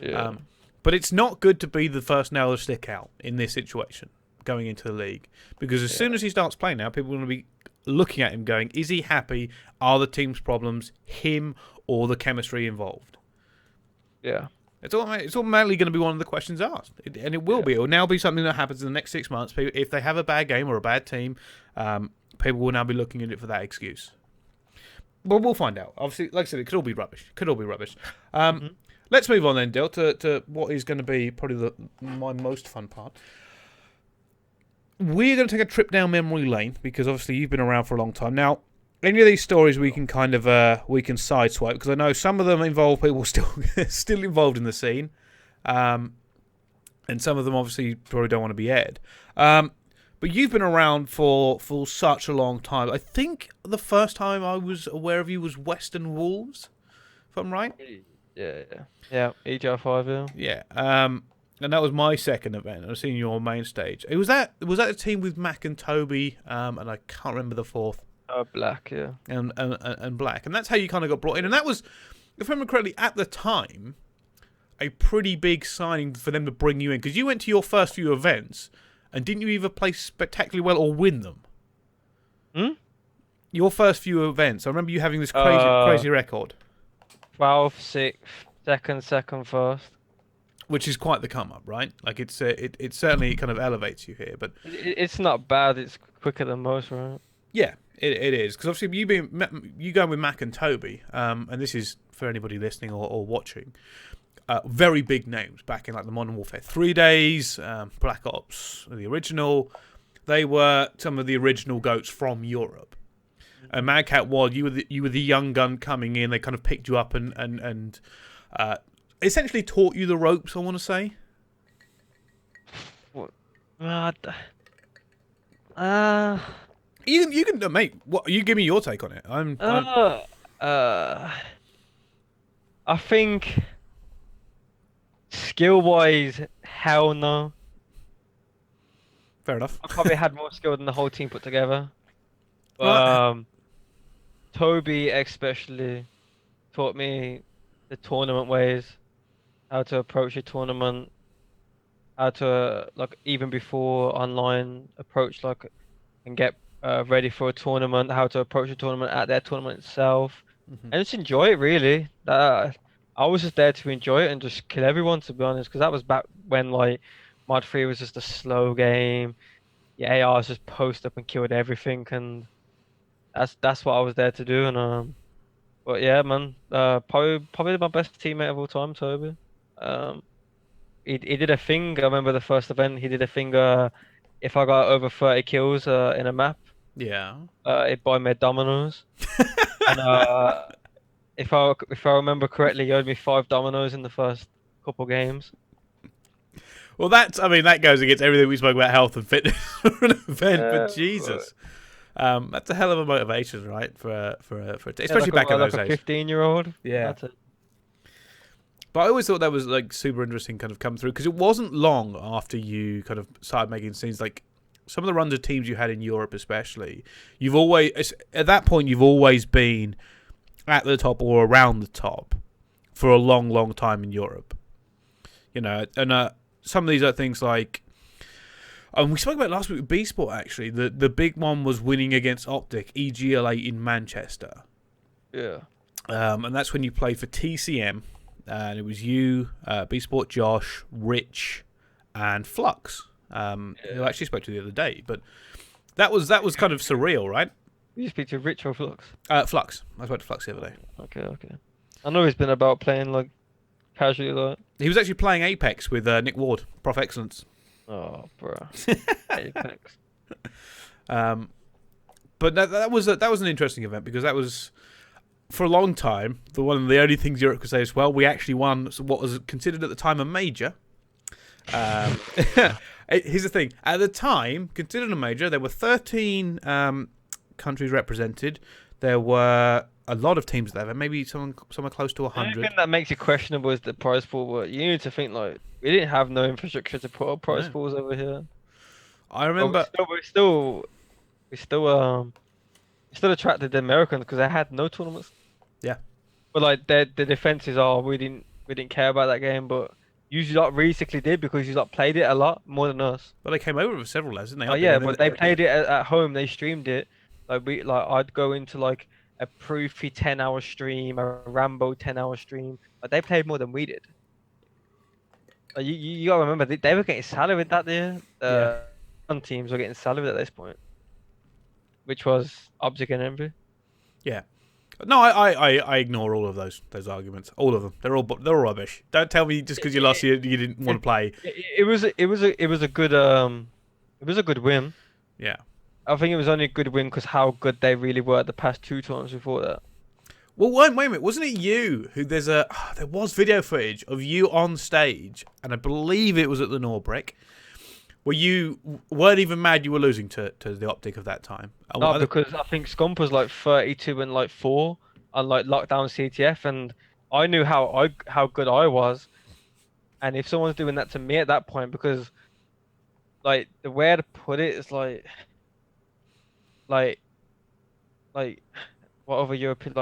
Yeah. But it's not good to be the first nail to stick out in this situation going into the league, because as soon as he starts playing now, people are going to be looking at him going, is he happy? Are the team's problems him or the chemistry involved? Yeah. It's automatically going to be one of the questions asked. And it will be. It will now be something that happens in the next 6 months. If they have a bad game or a bad team, people will now be looking at it for that excuse. Well, we'll find out. Obviously, like I said, it could all be rubbish. Let's move on then, Dil, to what is going to be probably my most fun part. We're going to take a trip down memory lane, because obviously you've been around for a long time. Now, any of these stories we can kind of sideswipe, because I know some of them involve people still involved in the scene, and some of them obviously probably don't want to be aired. But you've been around for such a long time. I think the first time I was aware of you was Western Wolves, if I'm right. Yeah. EGR5, Yeah. And that was my second event. I've seen you on main stage. Was that a team with Mac and Toby, and I can't remember the fourth. Black, yeah. And Black. And that's how you kind of got brought in. And that was, if I remember correctly, at the time, a pretty big signing for them to bring you in. Because you went to your first few events, and didn't you either play spectacularly well or win them? Your first few events. I remember you having this crazy record. 12th, 6th, second, first. Which is quite the come up, right? Like it certainly kind of elevates you here, but it's not bad. It's quicker than most, right? Yeah, it is, because obviously you going with Mac and Toby, and this is for anybody listening or watching. Very big names back in like the Modern Warfare 3 days, Black Ops, the original. They were some of the original goats from Europe. And MadCat was you were the young gun coming in. They kind of picked you up and essentially taught you the ropes, I want to say. What? You can mate. What you give me your take on it? I think skill-wise, hell no. Fair enough. I probably had more skill than the whole team put together. Right. Toby especially taught me the tournament ways, how to approach a tournament, how to like even before online approach like and get ready for a tournament, how to approach a tournament at their tournament itself, and just enjoy it really. I was just there to enjoy it and just kill everyone, to be honest, because that was back when like Mod 3 was just a slow game. The ARs just post up and killed everything, and that's what I was there to do. And but yeah, man, probably my best teammate of all time, Toby. He did a thing. I remember the first event. He did a thing. if I got over 30 kills in a map, Yeah. it buy me dominoes. And if I remember correctly, he owed me 5 dominoes in the first couple games. Well, I mean, that goes against everything we spoke about health and fitness for an event. But Yeah, Jesus, that's a hell of a motivation, right? yeah, Especially back in like those a days. 15-year-old. Yeah. That's it. But I always thought that was like super interesting, kind of come through, because it wasn't long after you kind of started making scenes. Like some of the runs of teams you had in Europe, especially, at that point you've always been at the top or around the top for a long, long time in Europe. You know, and some of these are things like, we spoke about last week with B Sport actually. The big one was winning against Optic EGL8 in Manchester. Yeah. And that's when you played for TCM, and it was you, B Sport, Josh, Rich, and Flux, who I actually spoke to the other day. But that was kind of surreal, right? You speak to Rich or Flux? Flux. I spoke to Flux the other day. Okay. I know he's been about playing like casually like. He was actually playing Apex with Nick Ward, Prof Excellence. Oh, bro. Apex. But that was an interesting event, because that was, for a long time, one of the only things Europe could say is, well, we actually won what was considered at the time a major. Here's the thing. At the time, considered a major, there were 13 countries represented. There were a lot of teams there. Maybe somewhere close to The 100. only thing that makes it questionable is the prize pool, but you need to think like we didn't have no infrastructure to put up prize pools over here. I remember. But we still attracted the Americans because they had no tournaments. Yeah. But like the defenses are we didn't care about that game, but you lot realistically did because you lot played it a lot more than us. But they came over with several lads, didn't they? Oh yeah, but they played it at home. They streamed it. I'd go into like a Proofy 10-hour stream, a Rambo 10-hour stream. But they played more than we did. Like, you gotta remember they were getting salaried that year. Some teams were getting salaried at this point, which was Optic and Envy. Yeah. No, I ignore all of those arguments. All of them. They're all rubbish. Don't tell me just because you lost you didn't want to play. It was a good win. Yeah. I think it was only a good win because how good they really were at the past 2 tournaments before that. Well, wait a minute. Wasn't it you who there was video footage of you on stage, and I believe it was at the Norbrick, where you weren't even mad you were losing to the Optic of that time? No, because I think Scump was like 32 and like 4 on like lockdown CTF, and I knew how good I was, and if someone's doing that to me at that point, because like the way to put it is like what other European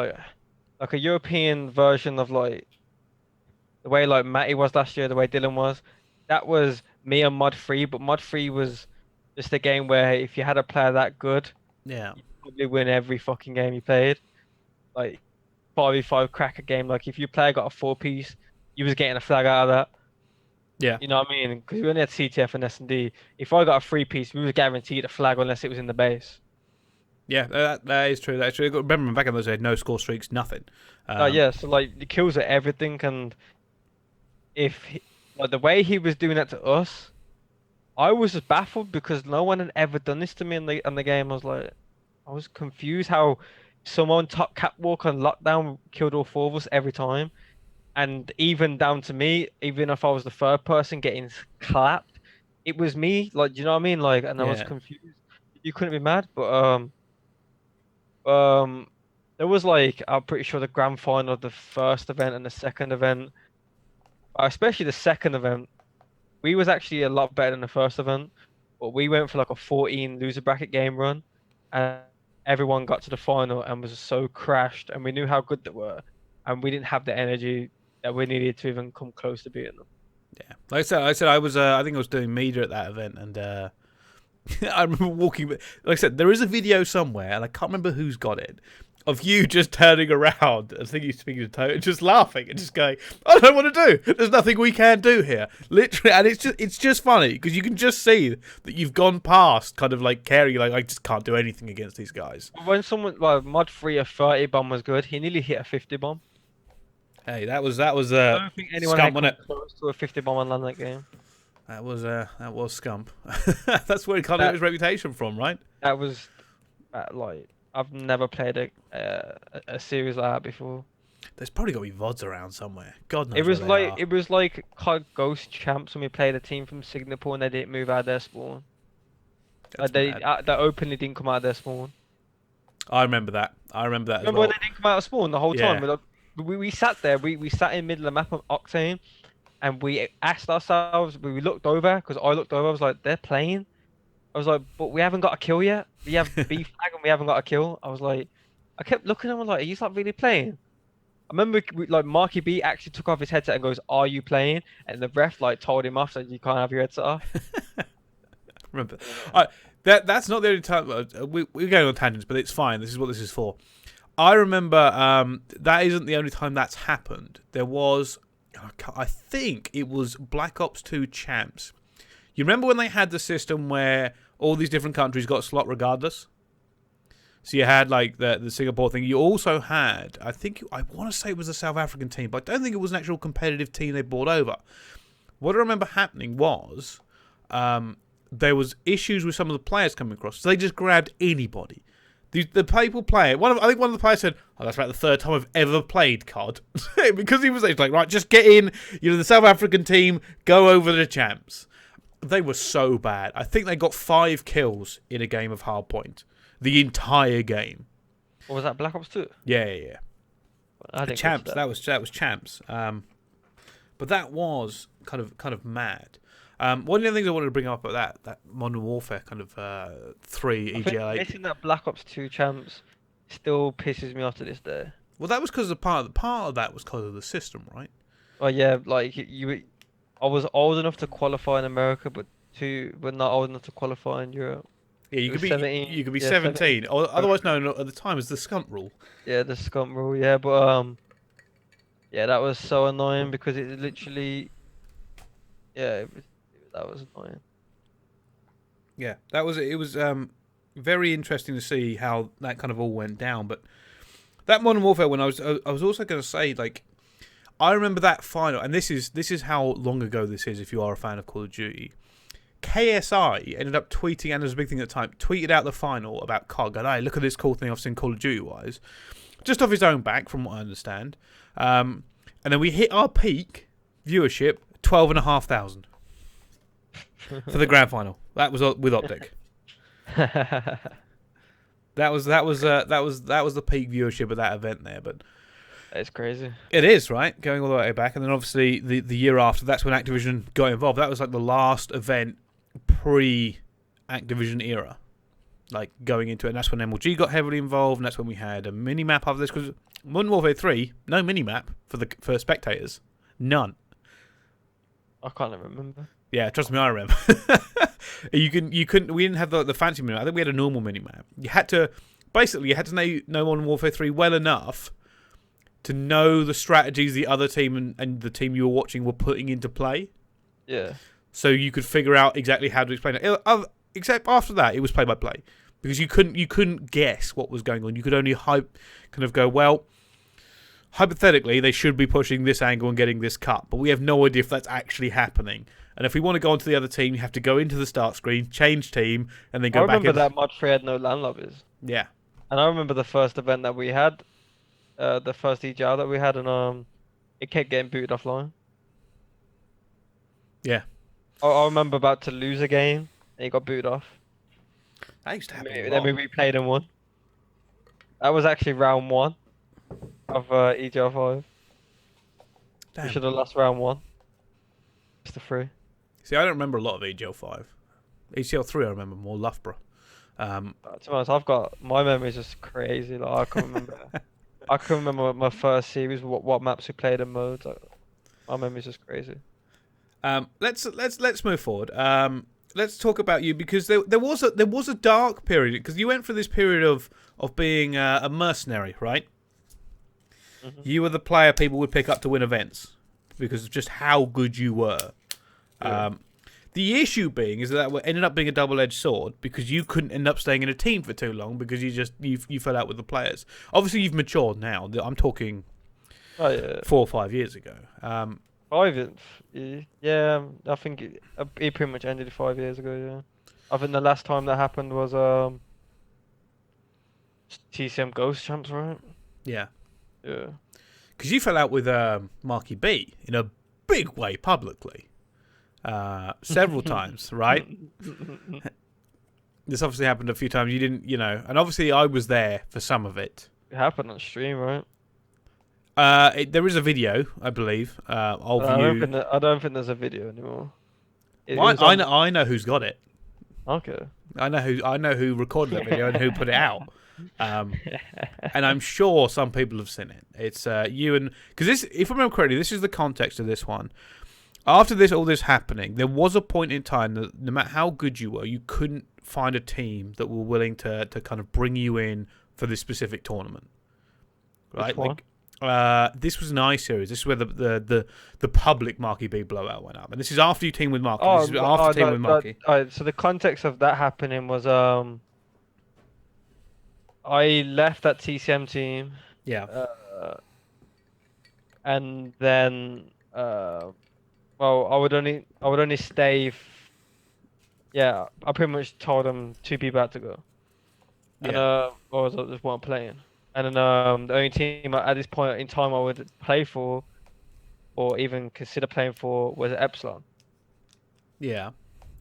like a European version of like the way like Matty was last year, the way Dylan was. That was me and Mod 3, but Mod 3 was just a game where if you had a player that good, yeah, you'd probably win every fucking game you played. Like 5v5 cracker game, like if your player got a 4-piece, you was getting a flag out of that. Yeah. You know what I mean? Because we only had CTF and S&D. If I got a 3-piece, we was guaranteed a flag unless it was in the base. Yeah, that is true. That's true. Remember, back in those days, no score streaks, nothing. Yeah, so like the kills are everything, and like the way he was doing that to us, I was just baffled because no one had ever done this to me in the game. I was confused how someone top catwalk on lockdown killed all 4 of us every time, and even down to me, even if I was the third person getting clapped, it was me. Like, do you know what I mean? Like, and I was confused. You couldn't be mad, but there was like I'm pretty sure the grand final of the first event and the second event, especially the second event, we was actually a lot better than the first event, but we went for like a 14 loser bracket game run, and everyone got to the final and was so crashed, and we knew how good they were, and we didn't have the energy that we needed to even come close to beating them. Yeah, like I said, I was I think I was doing media at that event, and I remember walking. Like I said, there is a video somewhere, and I can't remember who's got it, of you just turning around. I think you're speaking to Toad, just laughing and just going, "I don't want to do. There's nothing we can do here." Literally, and it's just funny because you can just see that you've gone past kind of like caring. Like I just can't do anything against these guys. When someone like Mod 3 a 30 bomb was good, he nearly hit a 50 bomb. Hey, that was I don't think anyone scum, had wasn't come close to a 50 bomb on land that game. That was scump. That's where he kind of got his reputation from, right? That was like I've never played a series like that before. There's probably got to be VODs around somewhere. God knows It was where they like are. it was like COD Ghost Champs when we played a team from Singapore and they didn't move out of their spawn. That's They mad. they openly didn't come out of their spawn. I remember that. I remember that as Remember when well. they didn't come out of spawn the whole time? Yeah. We sat there. We sat in the middle of the map of Octane, and we asked ourselves. We looked over because I looked over. I was like, they're playing. I was like, but we haven't got a kill yet. We have B flag and we haven't got a kill. I was like, I kept looking at him like, are you not really playing? I remember like Marky B actually took off his headset and goes, "Are you playing?" And the ref like told him off, so you can't have your headset off. Remember. That's not the only time. We're going on tangents, but it's fine. This is what this is for. I remember that isn't the only time that's happened. There was, I think it was Black Ops 2 Champs. You remember when they had the system where all these different countries got a slot regardless? So you had like the Singapore thing. You also had, I want to say it was a South African team, but I don't think it was an actual competitive team they brought over. What I remember happening was there was issues with some of the players coming across. So they just grabbed anybody. The people playing. I think one of the players said, "Oh, that's about the third time I've ever played COD," because he was like, "Right, just get in. The South African team, go over the champs." They were so bad. I think they got 5 kills in a game of Hardpoint. The entire game. Or was that Black Ops 2? Yeah. I didn't Champs. that. That was Champs. But that was kind of mad. One of the things I wanted to bring up about that Modern Warfare kind of 3 EGL8. Missing that Black Ops 2 Champs still pisses me off to this day. Well, that was because the part of that was because of the system, right? Oh yeah, like I was old enough to qualify in America, but not old enough to qualify in Europe. Yeah, you It could was be 17. you could be Yeah, 17, or otherwise known at the time as the Scunt Rule. Yeah, the scum rule. Yeah, but yeah, that was so annoying because it literally, yeah, that was annoying. Yeah, it was very interesting to see how that kind of all went down. But that Modern Warfare, when I was also going to say, like, I remember that final, and this is how long ago this is. If you are a fan of Call of Duty, KSI ended up tweeting, and it was a big thing at the time, tweeted out the final about COD, going, "Hey, look at this cool thing I've seen Call of Duty wise," just off his own back, from what I understand. And then we hit our peak viewership, 12,500 for the grand final. That was with Optic. That was the peak viewership of that event there, but It's crazy. it is, right? Going all the way back, and then obviously the year after, that's when Activision got involved. That was like the last event pre-Activision era, like going into it. And that's when MLG got heavily involved, and that's when we had a mini map after this. Because Modern Warfare 3, no mini map for spectators, none. I can't even remember. Yeah, trust me, I remember. We didn't have the fancy mini map. I think we had a normal mini map. You had to know Modern Warfare 3 well enough to know the strategies the other team and the team you were watching were putting into play. Yeah. So you could figure out exactly how to explain it. Except after that, it was play by play, because you couldn't guess what was going on. You could only kind of go, well, hypothetically, they should be pushing this angle and getting this cut, but we have no idea if that's actually happening. And if we want to go onto the other team, you have to go into the start screen, change team, and then go back in. I remember that mod 3 had no land lobbies. Yeah. And I remember the first event that we had, the first EGL that we had, and it kept getting booted offline. Yeah. I remember about to lose a game, and it got booted off. That used to happen a Then we lot. replayed and won. That was actually round 1 of EGL 5. Damn. We should have lost round 1. Just the 3. See, I don't remember a lot of EGL 5. EGL 3 I remember more, Loughborough. To be honest, my memory's just crazy. Like I can remember. I can remember my first series, what maps we played and modes. My memory's just crazy. Let's move forward. Let's talk about you, because there was a dark period, because you went through this period of being a mercenary, right? Mm-hmm. You were the player people would pick up to win events because of just how good you were. Yeah. The issue being is that ended up being a double-edged sword, because you couldn't end up staying in a team for too long because you fell out with the players. Obviously, you've matured now. I'm talking 4 or 5 years ago. 5 Yeah, I think it pretty much ended 5 years ago. Yeah, I think the last time that happened was TCM Ghost Champs, right? Yeah. Yeah. Because you fell out with Marky B in a big way publicly. Several times, right? This obviously happened a few times. You didn't, and obviously I was there for some of it. It happened on stream, right? There is a video, I believe, of you. I don't think there's a video anymore. It Well, was on. I know who's got it. Okay. I know who recorded that video and who put it out. And I'm sure some people have seen it. It's you and because this, if I remember correctly, this is the context of this one. After all this happening, there was a point in time that no matter how good you were, you couldn't find a team that were willing to kind of bring you in for this specific tournament. Right? Which one? This was an I series. This is where the public Marky B blowout went up, and this is after you teamed with Marky. This is after teaming with Marky. So the context of that happening was I left that TCM team. Yeah. And then well, I would only stay. Yeah, I pretty much told them two people had to go, and I just weren't playing. And then the only team at this point in time I would play for, or even consider playing for, was Epsilon. Yeah,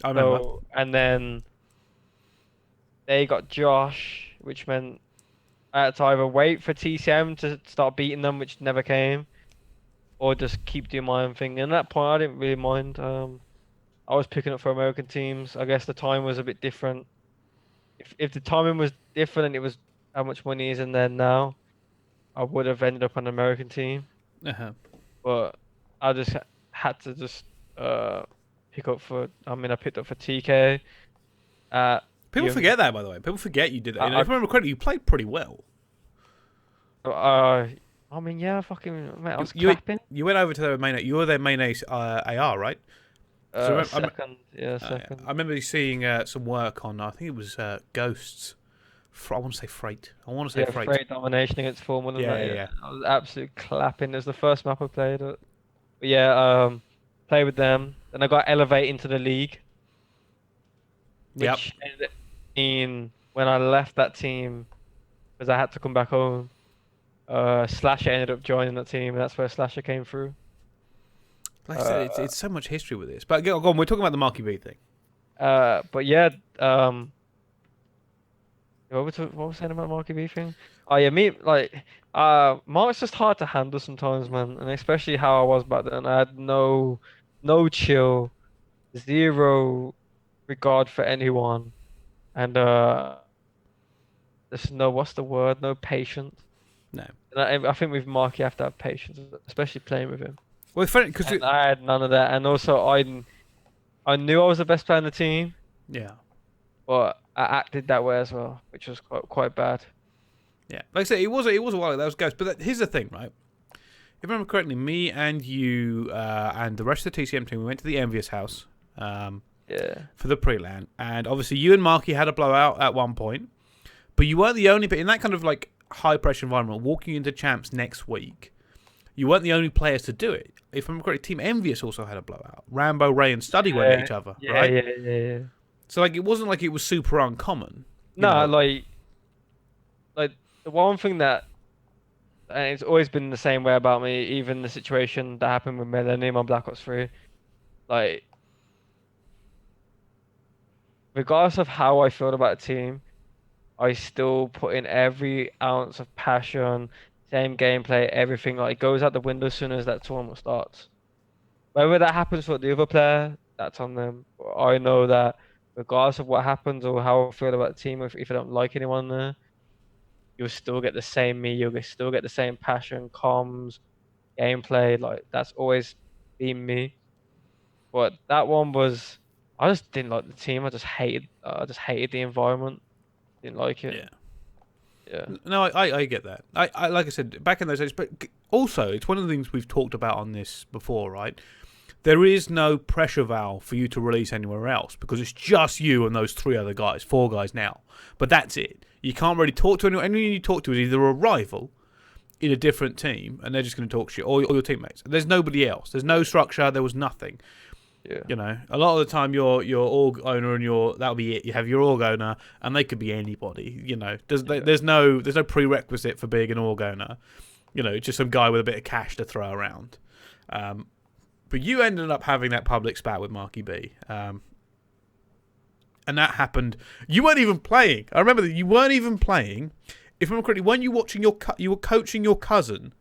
I remember. And then they got Josh, which meant I had to either wait for TCM to start beating them, which never came, or just keep doing my own thing. And at that point, I didn't really mind. I was picking up for American teams. I guess the time was a bit different. If the timing was different and it was how much money is in there now, I would have ended up on an American team. But I just had to pick up for. I mean, I picked up for TK. People forget that, by the way. People forget you did that. If I remember correctly, you played pretty well. I mean, yeah, fucking. Mate, I was clapping. You went over to their main. You were their main ace AR, right? Second. Second. I remember seeing some work on. I think it was Ghosts. I want to say Freight. Freight domination against Formal. Yeah. I was absolutely clapping. It was the first map I played. But yeah, played with them. Then I got elevated into the league. Which ended in when I left that team, because I had to come back home. Slasher ended up joining that team, and that's where Slasher came through. Like I said, it's so much history with this. But go on, we're talking about the Marky B thing. But yeah, what was we saying about Marky B thing? Oh yeah, Mark's just hard to handle sometimes, man, and especially how I was back then. I had no chill, zero regard for anyone, and there's what's the word? No patience. No. And I think with Mark you have to have patience, especially playing with him. Well, it's funny because I had none of that, and also I knew I was the best player on the team. Yeah. But I acted that way as well, which was quite bad. Yeah, like I said, it was a while ago. That was Ghost. But here's the thing, right? If I remember correctly, me and you and the rest of the TCM team, we went to the Envious house. For the pre-LAN, and obviously you and Marky had a blowout at one point, but you weren't the only. But in that kind of like high pressure environment, walking into champs next week, you weren't the only players to do it. If I'm correct, Team Envious also had a blowout. Rambo, Ray, and Studdy went at each other, right? Yeah. So like, it wasn't like it was super uncommon. No, like the one thing that, and it's always been the same way about me. Even the situation that happened with Millennium on Black Ops 3, like, regardless of how I feel about a team, I still put in every ounce of passion, same gameplay, everything. Like, it goes out the window as soon as that tournament starts. Whether that happens for the other player, that's on them. I know that regardless of what happens or how I feel about the team, if I don't like anyone there, you'll still get the same me. You'll still get the same passion, comms, gameplay. Like, that's always been me. But that one was, I just didn't like the team. I just hated the environment. Didn't like it. Yeah. No, I get that. I like I said, back in those days, but also it's one of the things we've talked about on this before, right? There is no pressure valve for you to release anywhere else because it's just you and those 4 guys now. But that's it. You can't really talk to anyone. Anyone you talk to is either a rival, in a different team, and they're just going to talk shit, or your teammates. There's nobody else. There's no structure. There was nothing. Yeah. You know, a lot of the time, your org owner and that'll be it. You have your org owner, and they could be anybody. You know, there's no prerequisite for being an org owner. You know, just some guy with a bit of cash to throw around. But you ended up having that public spat with Marky B. And that happened. You weren't even playing. I remember that you weren't even playing. If I remember correctly, weren't you watching you were coaching your cousin?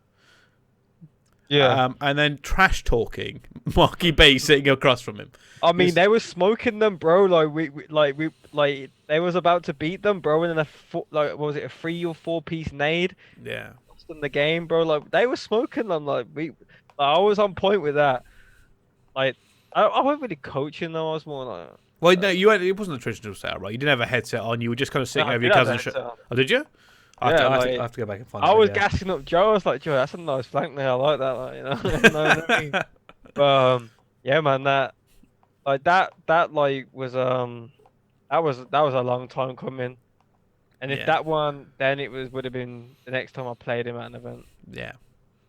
Yeah. And then trash talking Marky B sitting across from him. I mean, they were smoking them, bro. Like they was about to beat them, bro. And then what was it, a 3 or 4 piece nade? Yeah. Lost them the game, bro. Like they were smoking them. I was on point with that. Like I wasn't really coaching though. I was more like. Well, no, it wasn't a traditional setup, right? You didn't have a headset on. You were just kind of sitting over your cousin's show. Oh, did you? I have to go back and find it. I was gassing up Joe. I was like, Joe, that's a nice flank there. I like that. Like, you know, you know what I mean? But yeah, man, that was that was a long time coming. And if that one, then would have been the next time I played him at an event. Yeah.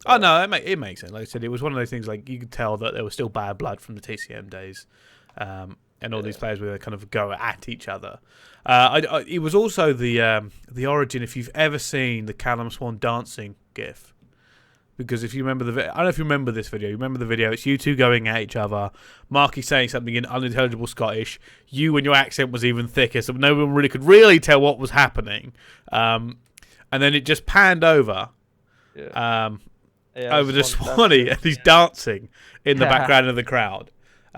Oh no, it makes sense. Like I said, it was one of those things. Like you could tell that there was still bad blood from the TCM days, and all these players were kind of go at each other. It was also the origin. If you've ever seen the Callum Swan dancing GIF, because if you remember I don't know if you remember this video. You remember the video? It's you two going at each other. Marky saying something in unintelligible Scottish. You and your accent was even thicker, so no one really could tell what was happening. And then it just panned over. Yeah. Over the Swanee, and he's dancing in the background of the crowd.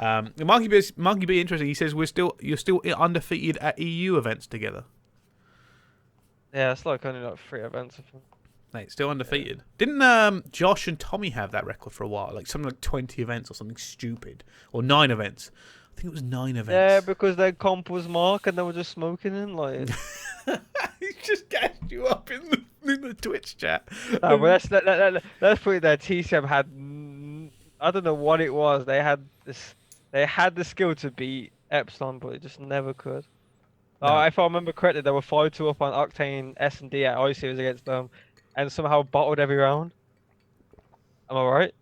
Marky B, interesting. He says you're still undefeated at EU events together. Yeah, it's like only 3 events. Mate, still undefeated. Didn't Josh and Tommy have that record for a while? Like something like 20 events or something stupid, or 9 events. I think it was 9 events. Yeah, because their comp was Mark, and they were just smoking in like. He just gassed you up in the Twitch chat. No, but let's put it there. TCM had, I don't know what it was. They had the skill to beat Epsilon, but it just never could. No. If I remember correctly, they were 5-2 up on Octane S&D at I-Series against them, and somehow bottled every round. Am I right?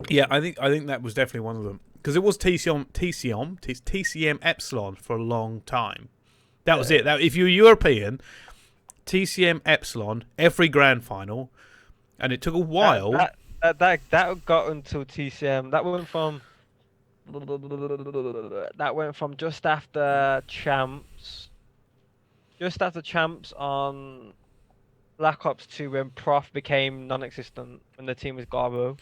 Yeah, I think that was definitely one of them, because it was TCM Epsilon for a long time. That was it. If you're European, TCM Epsilon every grand final, and it took a while. That got until TCM. That went from just after champs on Black Ops 2 when Prof became non-existent when the team was Garbo.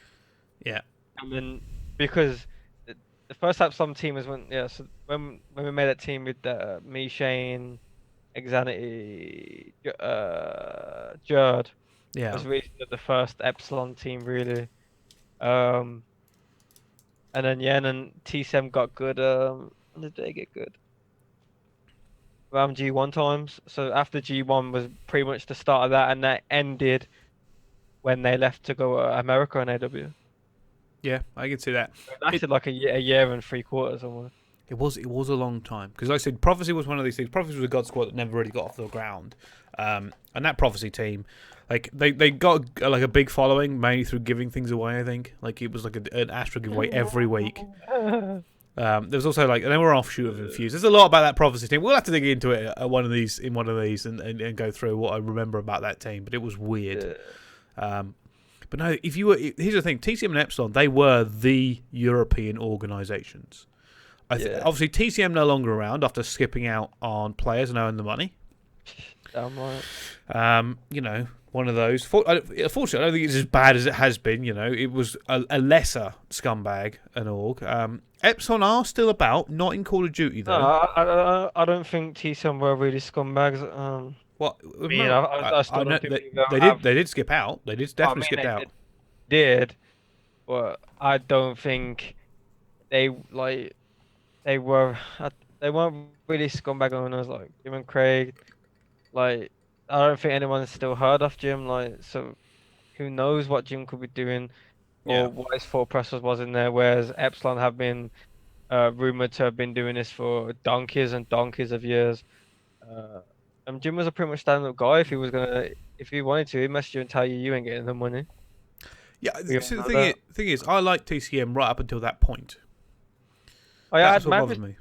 Yeah. And then because the first Epsilon team was so when we made that team with me, Shane, Exanity, Jerd. Yeah. Was really the first Epsilon team really. And then TCM got good. When did they get good? Around G1 times. So after G1 was pretty much the start of that, and that ended when they left to go America and AW. Yeah, I can see that. It lasted like a year and 3/4 almost. It was a long time, because like I said, Prophecy was one of these things. Prophecy was a god squad that never really got off the ground, and that Prophecy team, like they got like a big following mainly through giving things away. I think like it was like an Astra giveaway every week. There was also like, and they were offshoot of Infuse. There's a lot about that Prophecy team. We'll have to dig into it at one of these and go through what I remember about that team. But it was weird. Yeah. But no, here's the thing: TCM and Epsilon, they were the European organisations. Obviously, TCM no longer around after skipping out on players and owing the money. Damn right. You know, one of those. Unfortunately, I don't think it's as bad as it has been. You know, it was a lesser scumbag an org. Epsilon are still about, not in Call of Duty though. No, I don't think TCM were really scumbags. What? I mean, I still don't think they did skip out. They did definitely skip out. Did, but I don't think they weren't really scumbag owners like Jim and Craig. Like I don't think anyone's still heard of Jim. Like so, who knows what Jim could be doing, or what his thought process was in there. Whereas Epsilon have been rumored to have been doing this for donkeys and donkeys of years. Jim was a pretty much stand-up guy. If he wanted to, he'd message you and tell you you ain't getting the money. Yeah, We all so the know thing is, that. I like TCM right up until that point. I That's had what man bothered me.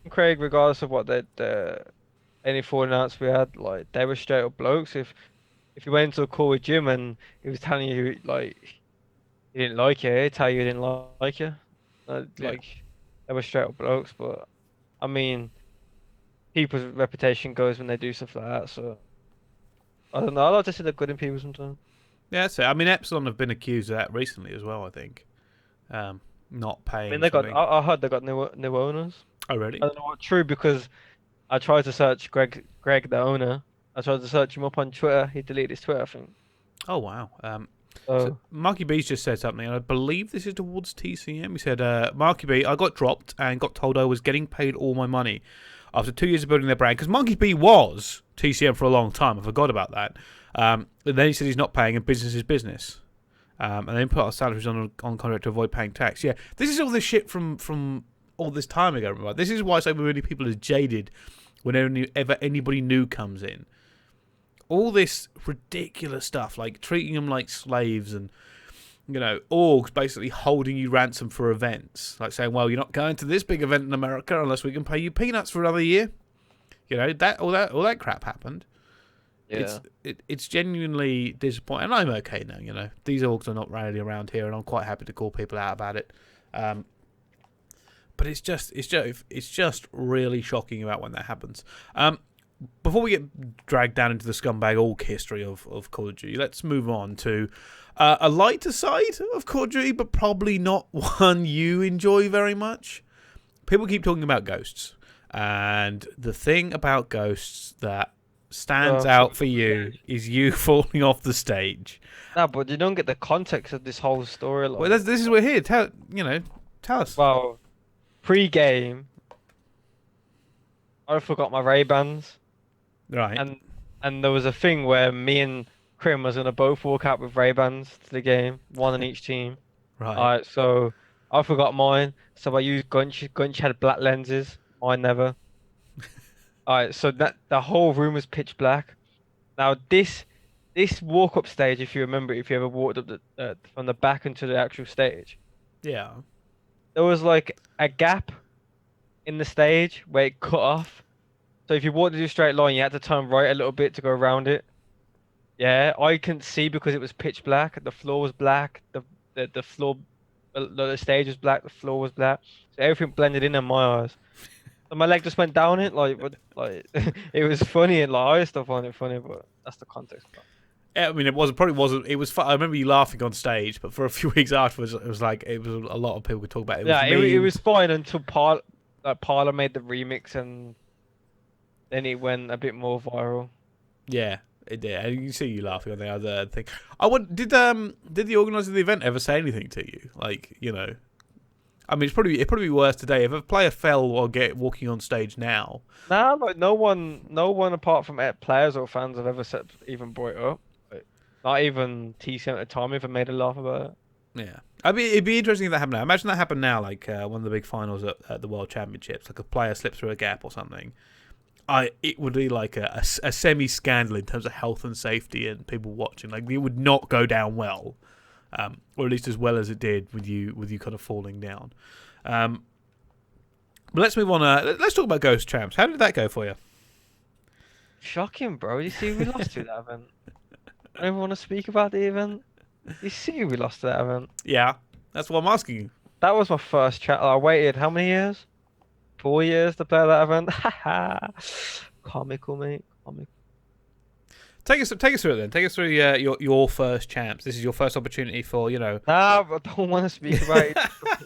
Craig, regardless of what any falling outs we had, like they were straight up blokes. If you went into a call with Jim and he was telling you like he didn't like you, he'd tell you he didn't like you. Yeah. Like they were straight up blokes. But I mean, people's reputation goes when they do stuff like that. So I don't know. I like to see the good in people sometimes. Yeah, that's it. I mean, Epsilon have been accused of that recently as well, I think. Um, Not I mean, paying they got. something. I heard they got new owners. Oh, I really? don't know what true because I tried to search Greg, the owner. I tried to search him up on Twitter. He deleted his Twitter, I think. Oh, wow. So So, Marky B's just said something, and I believe this is towards TCM. He said, Marky B, I got dropped and got told I was getting paid all my money after 2 years of building their brand. Because Marky B was TCM for a long time. I forgot about that. And then he said he's not paying, and business is business. And then put our salaries on contract to avoid paying tax. Yeah, this is all this shit from all this time ago. Remember? This is why so many people are jaded whenever anybody new comes in. All this ridiculous stuff, like treating them like slaves and, orgs basically holding you ransom for events. Like saying, well, you're not going to this big event in America unless we can pay you peanuts for another year. All that crap happened. yeah. It's genuinely disappointing. And I'm okay now, These orgs are not really around here, and I'm quite happy to call people out about it. But it's just really shocking about when that happens. Before we get dragged down into the scumbag org history of Call of Duty, let's move on to a lighter side of Call of Duty, but probably not one you enjoy very much. People keep talking about ghosts, and the thing about ghosts that stands out for you is you falling off the stage. No, but you don't get the context of this whole storyline. Well, this is we're here. Tell us. Well, pre-game, I forgot my Ray-Bans, Right. and there was a thing where me and Krim was gonna both walk out with Ray-Bans to the game, one on each team. Right. Alright, so I forgot mine, so I used Gunch. Gunch had black lenses, mine never. Alright, so that the whole room was pitch black. Now this walk up stage, if you remember, if you ever walked up from the back into the actual stage, Yeah. there was like a gap in the stage where it cut off. So if you walked into a straight line, you had to turn right a little bit to go around it. Yeah, I couldn't see because it was pitch black. The floor was black. The floor, the stage was black. The floor was black. So everything blended in my eyes. So my leg just went down it like it was funny and like I still find it funny, but that's the context. I mean, it probably wasn't. It was fun. I remember you laughing on stage, but for a few weeks afterwards, it was a lot of people could talk about it. Yeah, it was fine until Parler made the remix and then it went a bit more viral. Yeah, it did. And you can see you laughing on the other thing. Did the organizer of the event ever say anything to you? Like, I mean, it'd probably be worse today if a player fell or get walking on stage now. Nah, like no one apart from players or fans have ever even brought it up. Like, not even TCM at the time even made a laugh about it. Yeah, it'd be interesting if that happened now. Imagine that happened now, like one of the big finals at the World Championships, like a player slips through a gap or something. It would be like a semi-scandal in terms of health and safety and people watching. Like, it would not go down well, or at least as well as it did with you kind of falling down. But let's move on. Let's talk about Ghost Champs. How did that go for you? Shocking, bro. You see, we lost to that event. I don't even want to speak about the event. You see, we lost to that event. Yeah, that's what I'm asking you. That was my first chat. I waited how many years? 4 years to play that event. Haha. Comical, mate. Comical. Take us through it then. Take us through your first champs. This is your first opportunity for Nah, I don't want to speak about it.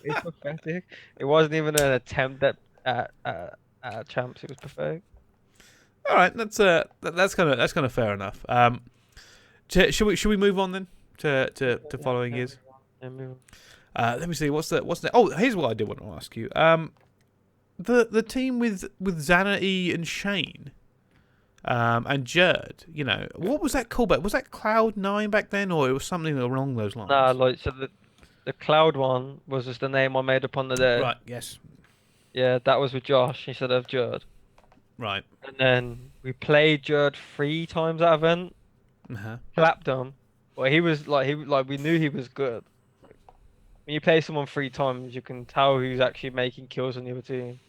It's pathetic. It wasn't even an attempt at champs. It was pathetic. All right, that's kind of fair enough. Should we move on then to following years? Yeah, move Let me see. What's the? Oh, here's what I did want to ask you. The team with Xanity and Shane, and Jerd. What was that called? Was that Cloud9 back then, or it was something along those lines? Nah, like so the Cloud one was just the name I made up on the day. Right. Yes. Yeah, that was with Josh instead of Jerd. Right. and then we played Jerd 3 times that event, Uh-huh. clapped him. But we knew he was good. When you play someone 3 times, you can tell who's actually making kills on the other team.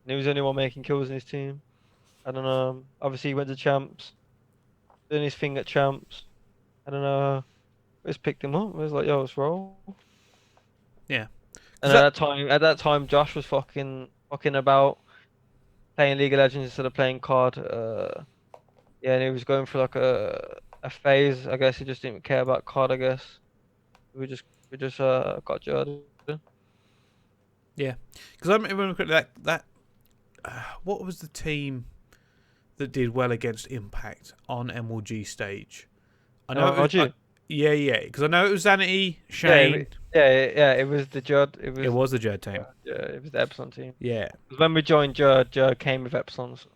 And he was the only one making kills in his team. I don't know. Obviously, he went to champs, doing his thing at champs. I don't know. We just picked him up. It was like, yo, let's roll. Yeah. And Because that. at that time, Josh was fucking about playing League of Legends instead of playing COD. Yeah, and he was going for like a phase. I guess he just didn't care about COD. I guess we just got Jordan. Yeah. Because I remember correctly that what was the team that did well against Impact on MLG stage? I know it was. MLG. Yeah, yeah. Because I know it was Zanity, Yeah, Shane. yeah. It was the Jud. It was the Jerd team. Yeah, it was the Epsilon team. Yeah. 'Cause when we joined Jud came with Epsilons.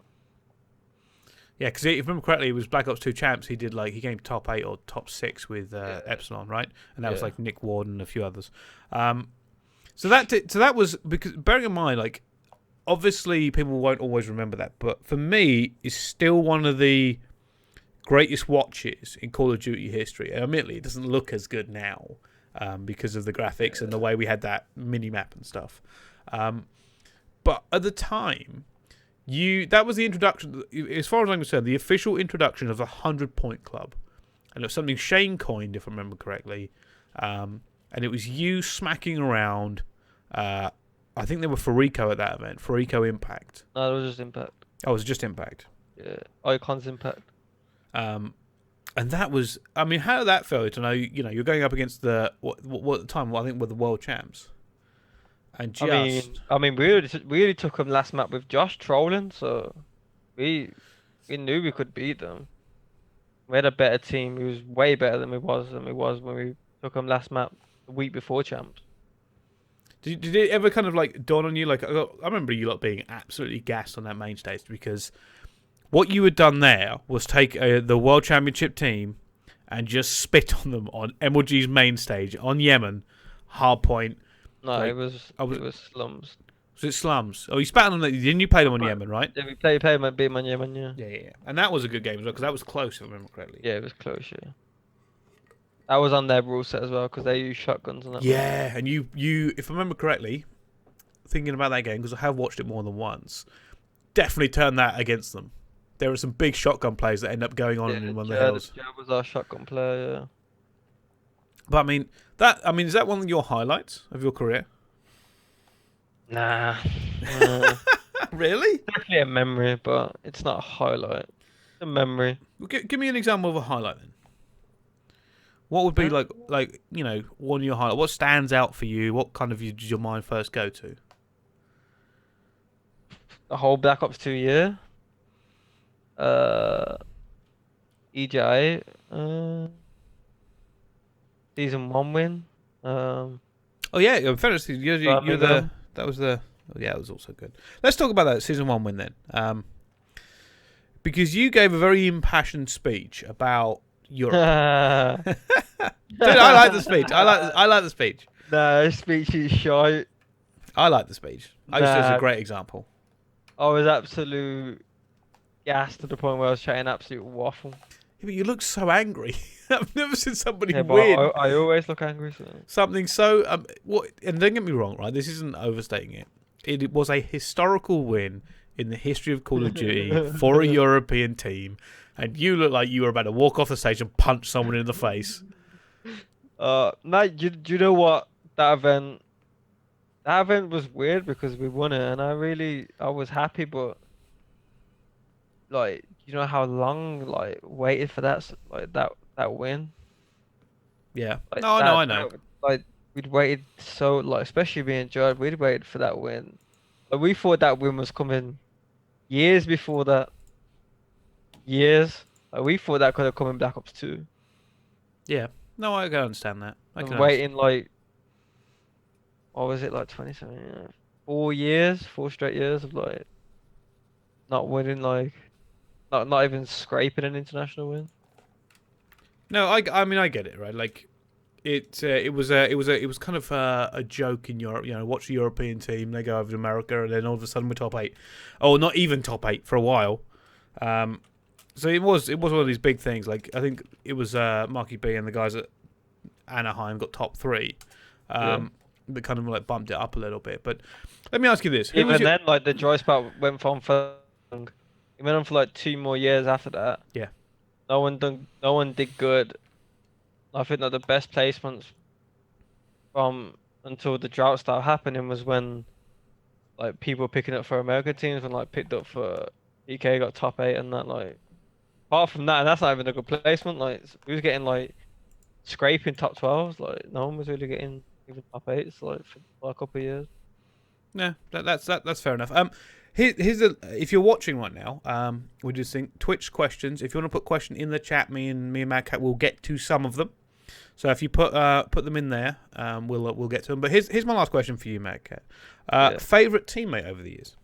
Yeah, because if I remember correctly, it was Black Ops 2 champs. He did he came top 8 or top 6 with Yeah. Epsilon, right? And that was Yeah. like Nick Ward and a few others. So that was because bearing in mind, obviously people won't always remember that, but for me, it's still one of the greatest watches in Call of Duty history. And admittedly, it doesn't look as good now because of the graphics and the way we had that mini map and stuff. But at the time, that was the introduction, as far as I'm concerned, the official introduction of the 100-point club. And it was something Shane coined, if I remember correctly. And it was you smacking around. I think they were Farico at that event. Farico Impact. No, it was just Impact. Oh, it was just Impact. Yeah, Icons Impact. And that was, I mean, how did that feel to know, you're going up against what at the time, I think were the world champs. And just... I mean, we already took him last map with Josh trolling, so we knew we could beat them. We had a better team. He was way better than we was when we took him last map the week before champs. Did it ever kind of dawn on you? I remember you lot being absolutely gassed on that main stage because what you had done there was take the World Championship team and just spit on them on MLG's main stage on Yemen, hardpoint. No, it was slums. Was it slums? Oh, you spat on them. Didn't you play them on Yemen, right? Yeah, we played my beat man Yemen, yeah. Yeah. And that was a good game as well because that was close, if I remember correctly. Yeah, it was close, yeah. That was on their rule set as well because they use shotguns and that. Yeah, and you, if I remember correctly, thinking about that game because I have watched it more than once, definitely turned that against them. There are some big shotgun players that end up going on in one of the hills. Jed was our shotgun player, yeah. But is that one of your highlights of your career? Nah. Really? Definitely a memory, but it's not a highlight. It's a memory. Well, give me an example of a highlight then. What would be one of your highlights? What stands out for you? What kind of did your mind first go to? The whole Black Ops 2 year. EJ. Season 1 win. Oh yeah, in fairness, that was it was also good. Let's talk about that season 1 win then. Because you gave a very impassioned speech about Europe. Dude, I like the speech. I like the speech. Nah, this speech is shite. I like the speech. I just think it's a great example. I was absolute gas to the point where I was chatting absolute waffle. Yeah, but you look so angry. I've never seen somebody Yeah, win. I always look angry. So. Something so and don't get me wrong, right? This isn't overstating it. It was a historical win in the history of Call of Duty for a European team, and you look like you were about to walk off the stage and punch someone in the face. No, do you know what? That event was weird because we won it, and I was happy, but you know how long waited for that win. Yeah. I know. We'd waited so especially me and Jared, we'd waited for that win. We thought that win was coming years before that. Years. We thought that could have come in Black Ops 2. Yeah. No, I can understand that. I can waiting what was it 27? 4 years, 4 straight years of not winning, not even scraping an international win. No, I mean I get it, right? it was kind of a joke in Europe. You know, watch a European team, they go over to America, and then all of a sudden we're top 8, or not even top 8 for a while. So it was one of these big things. Like I think it was Marky B and the guys at Anaheim got top 3. That kind of like bumped it up a little bit. But let me ask you this: Even then, like the dry spell went on for long. It went on for like 2 more years after that. Yeah. No one did good. I think that the best placements from until the drought started happening was when like people were picking up for American teams, when like picked up for EK got top 8 and that. Like apart from that, and that's not even a good placement. Like we was getting like scraping top 12s. Like no one was really getting even top 8s like for a couple of years. Yeah, that's fair enough. Here's if you're watching right now, we just think Twitch questions. If you want to put question in the chat, me and MadCat will get to some of them. So if you put them in there, we'll get to them. But here's my last question for you, MadCat. Favorite teammate over the years?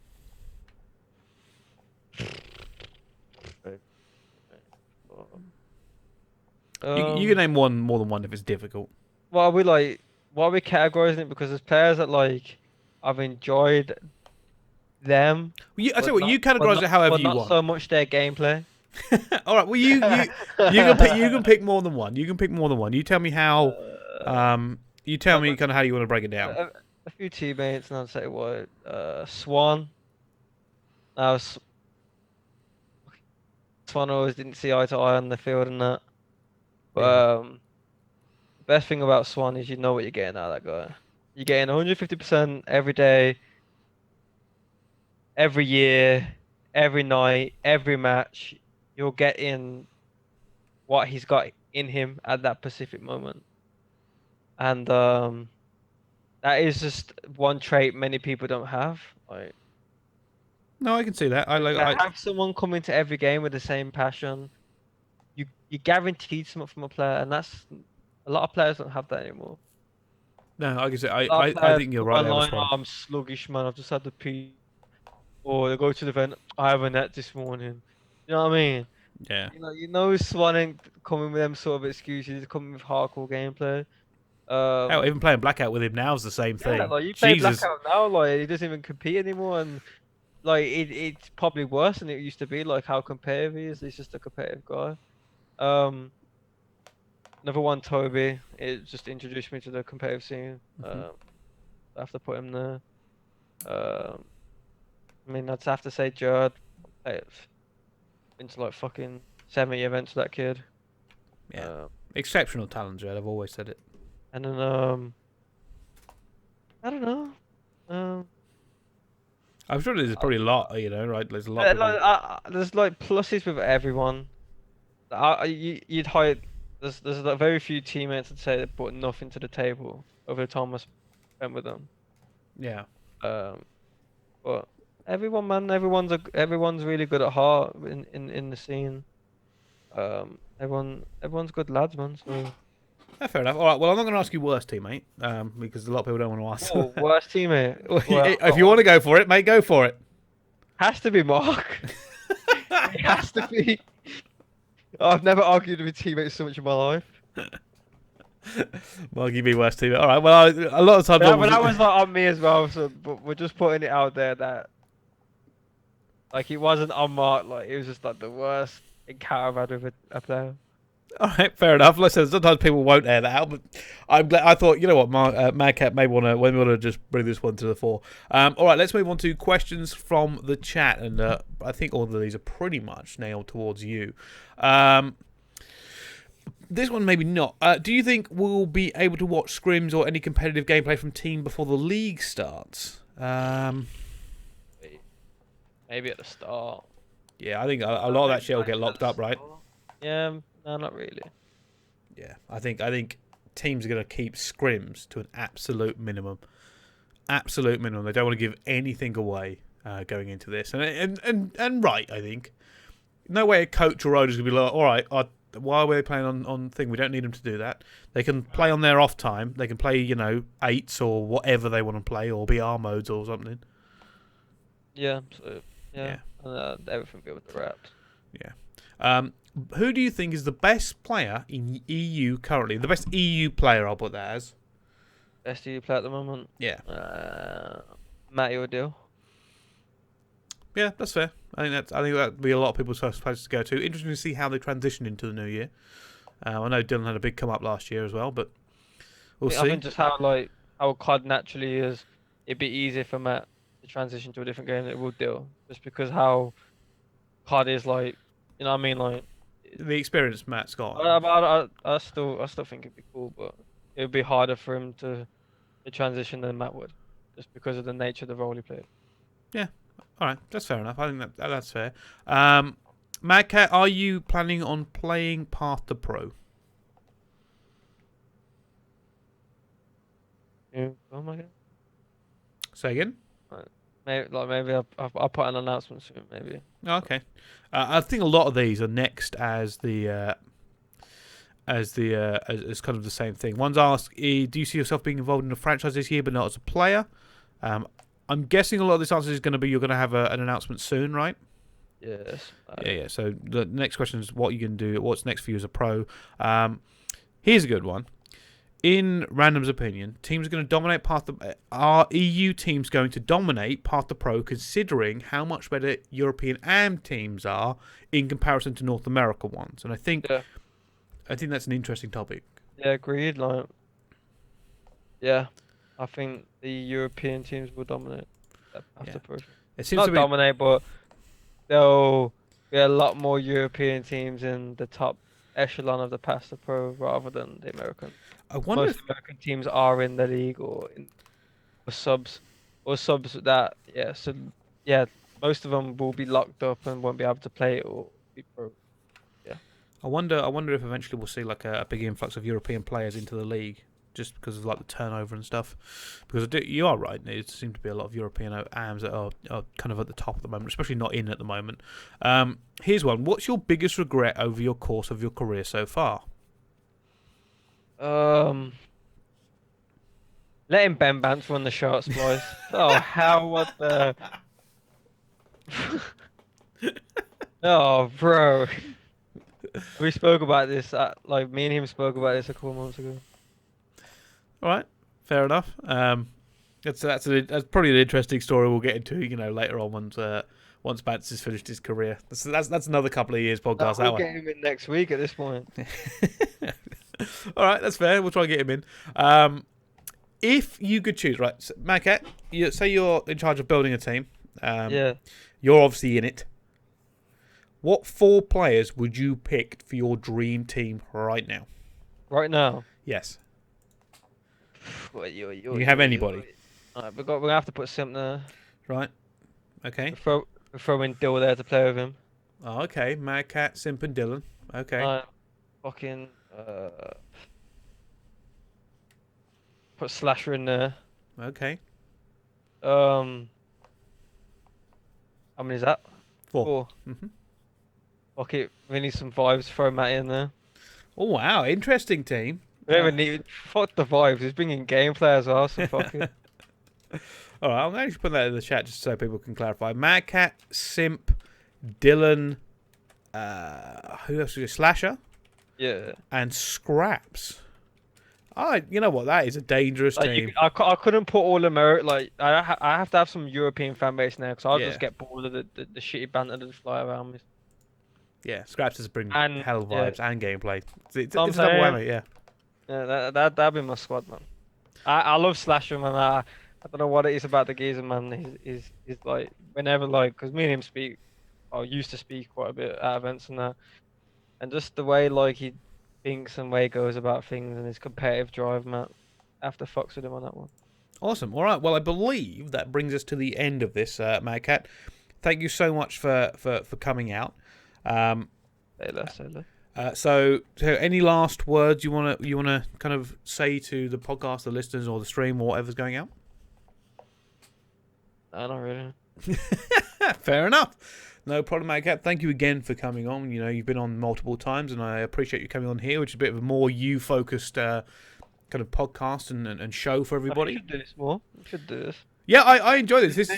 You can name more than one if it's difficult. Well, why are we categorizing it? Because there's players that like I've enjoyed them. I tell you what, you categorize it however you not want. So much their gameplay. All right. Well, you can pick more than one. You can pick more than one. You tell me how. You tell me kind of how you want to break it down. A few teammates, and I'll say what. Swan. Swan always didn't see eye to eye on the field and that. But the best thing about Swan is you know what you're getting out of that guy. You're getting 150% every day, every year, every night, every match. You're getting what he's got in him at that specific moment. And that is just one trait many people don't have. Like, no, I can see that. I have someone come into every game with the same passion. You guaranteed something from a player, and that's a lot of players don't have that anymore. No, I can say I think you're right there. I'm sluggish, man. I've just had to pee, or they go to the event. I have a net this morning. You know what I mean? Yeah. You know, Swan ain't coming with them sort of excuses. He's coming with hardcore gameplay. Hell, even playing Blackout with him now is the same thing. Yeah, like you play Blackout now, like he doesn't even compete anymore, and like it's probably worse than it used to be. Like how competitive he is. He's just a competitive guy. Another one, Toby. It just introduced me to the competitive scene. I have to put him there. I mean, I'd have to say Jared. Been to like fucking 70 events with that kid. Yeah. Exceptional talent, Jared. I've always said it. And then I don't know. I'm sure there's probably a lot, you know, right? There's a lot. There's like pluses with everyone. You'd hide. There's like very few teammates that say they brought nothing to the table over the time I spent with them. Yeah. But everyone, man, everyone's really good at heart in the scene. Everyone's good lads, man. So. Yeah, fair enough. All right. Well, I'm not going to ask you worst teammate, because a lot of people don't want to ask. Oh, worst teammate. Well, if you want to go for it, mate, go for it. Has to be Mark. It has to be. I've never argued with teammates so much in my life. Marky B worst teammate. All right. Well, a lot of times. Yeah, but that was like on me as well. So, but we're just putting it out there that, like, it wasn't on Mark. Like, it was just like the worst encounter I've had with a player. All right, fair enough. Like I said, sometimes people won't air that out, but I'm glad. I thought, you know what, MadCat may want to just bring this one to the fore. All right, let's move on to questions from the chat, and I think all of these are pretty much nailed towards you. This one maybe not. Do you think we'll be able to watch scrims or any competitive gameplay from team before the league starts? Maybe at the start. Yeah, I think a lot of that shit will get locked up, right? Yeah. No, not really. Yeah, I think teams are going to keep scrims to an absolute minimum. Absolute minimum. They don't want to give anything away going into this, and right. I think no way a coach or owner is going to be like, all right, why are they playing on thing? We don't need them to do that. They can play on their off time. They can play, eights or whatever they want to play, or BR modes or something. Yeah. So yeah. Everything good with the wraps. Yeah. Who do you think is the best player in EU currently? The best EU player, I'll put that as. Best EU player at the moment. Yeah. Matty O'Deal. Yeah, that's fair. I think that'd be a lot of people's first place to go to. Interesting to see how they transition into the new year. I know Dylan had a big come up last year as well, but we'll see. I think just how COD naturally is, it'd be easier for Matt to transition to a different game than it would Deal, just because how COD is like, you know what I mean, like. The experience Matt's got. I still think it'd be cool, but it would be harder for him to transition than Matt would, just because of the nature of the role he played. Yeah. All right, that's fair enough. I think that's fair. MadCat, are you planning on playing Path to Pro? Yeah. Oh my god. Say again? Maybe I'll put an announcement soon. Maybe. Oh, okay. I think a lot of these are next as kind of the same thing. One's asked, do you see yourself being involved in a franchise this year, but not as a player? I'm guessing a lot of this answer is going to be you're going to have an announcement soon, right? Yes. Yeah. So the next question is what you can do. What's next for you as a pro? Here's a good one. In Random's opinion, teams are going to dominate are EU teams going to dominate Path to Pro, considering how much better European AM teams are in comparison to North America ones? And I think that's an interesting topic. Yeah, agreed. I think the European teams will dominate Path to Pro. It seems Not to be dominate, but there'll be a lot more European teams in the top echelon of the Path to Pro rather than the American. I wonder Most American teams are in the league or subs that most of them will be locked up and won't be able to play it or be pro. Yeah. I wonder if eventually we'll see like a big influx of European players into the league, just because of like the turnover and stuff. Because you are right, there seem to be a lot of European AMs that are kind of at the top at the moment, especially not in at the moment. Here's one. What's your biggest regret over your course of your career so far? Letting Ben Bance run the shots, boys. What the? Oh, bro. We spoke about this. Me and him spoke about this a couple months ago. All right, fair enough. That's probably an interesting story we'll get into, later on once Bance has finished his career. That's another couple of years podcast. We'll get him in next week at this point. All right, that's fair. We'll try and get him in. If you could choose, right, so, MadCat, say you're in charge of building a team. You're obviously in it. What 4 players would you pick for your dream team right now? Right now? Yes. You can have anybody. Alright, we're gonna have to put Simp there. Right. Okay. We're throwing Dill there to play with him. Oh, okay. MadCat, Simp, and Dylan. Okay. Fucking put Slasher in there. Okay. How many is that? 4. Mm-hmm. Fuck it, we need some vibes. Throw Matt in there. Oh wow, interesting team. We don't even need. Fuck the vibes. He's bringing gameplay as well. So fuck it. All right, I'm going to put that in the chat just so people can clarify. MadCat, Simp, Dylan. Who else is it? Slasher. Yeah. And Scraps. You know what? That is a dangerous team. I couldn't put all American. I have to have some European fan base now because I'll just get bored of the shitty banter that fly around me. Yeah, Scraps has bring hell of vibes and gameplay. It's a double whammy, yeah. Yeah, that'd be my squad, man. I love Slasher, man. I don't know what it is about the geezer, man. He's like whenever because me and him speak. I used to speak quite a bit at events and that, and just the way he thinks and way he goes about things and his competitive drive, man. I have to fucks with him on that one. Awesome. All right. Well, I believe that brings us to the end of this, MadCat. Thank you so much for coming out. So any last words you wanna kind of say to the podcast, the listeners, or the stream, or whatever's going out? Not really. Fair enough. No problem, MadCat. Thank you again for coming on. You've been on multiple times, and I appreciate you coming on here, which is a bit of a more you-focused kind of podcast and show for everybody. We should do this more. We should do this. Yeah, I enjoy this.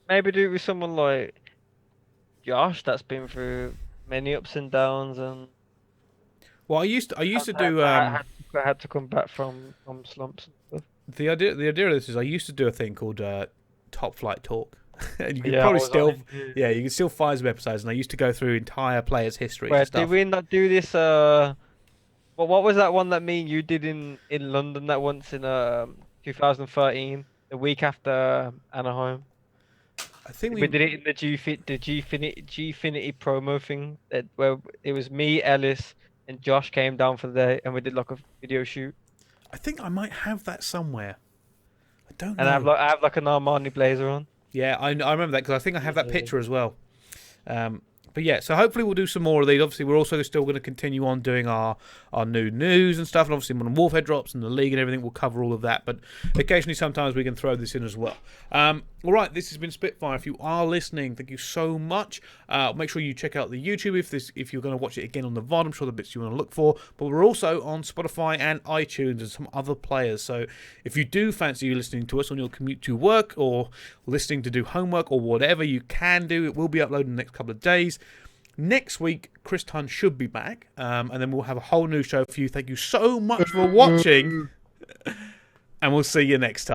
Maybe do it with someone like Josh that's been through many ups and downs, and Well, I used to sometimes do I had to come back from slumps and stuff. the idea of this is I used to do a thing called Top Flight Talk, and you could Yeah, I probably was on still it too. yeah you can still find some episodes, and I used to go through entire players' histories and Where did stuff. we not do this? What was that one that me and you did in London that once in 2013, the week after Anaheim? I think We we did it in the Gfinity promo thing that where it was me, Ellis, and Josh came down for the day, and we did like a video shoot. I think I might have that somewhere. I don't And know. I have like an Armani blazer on. Yeah, I remember that because I think I have that Yeah. picture as well. Um, but yeah, so hopefully we'll do some more of these. Obviously, we're also still going to continue on doing our new news and stuff. And obviously, Modern Warfare drops and the League and everything. We'll cover all of that. But occasionally, sometimes we can throw this in as well. All right, this has been Spitfire. If you are listening, thank you so much. Make sure you check out the YouTube if you're going to watch it again on the VOD. I'm sure the bits you want to look for. But we're also on Spotify and iTunes and some other players. So if you do fancy listening to us on your commute to work or listening to do homework or whatever you can do, it will be uploaded in the next couple of days. Next week, Chris Tunn should be back, and then we'll have a whole new show for you. Thank you so much for watching, and we'll see you next time.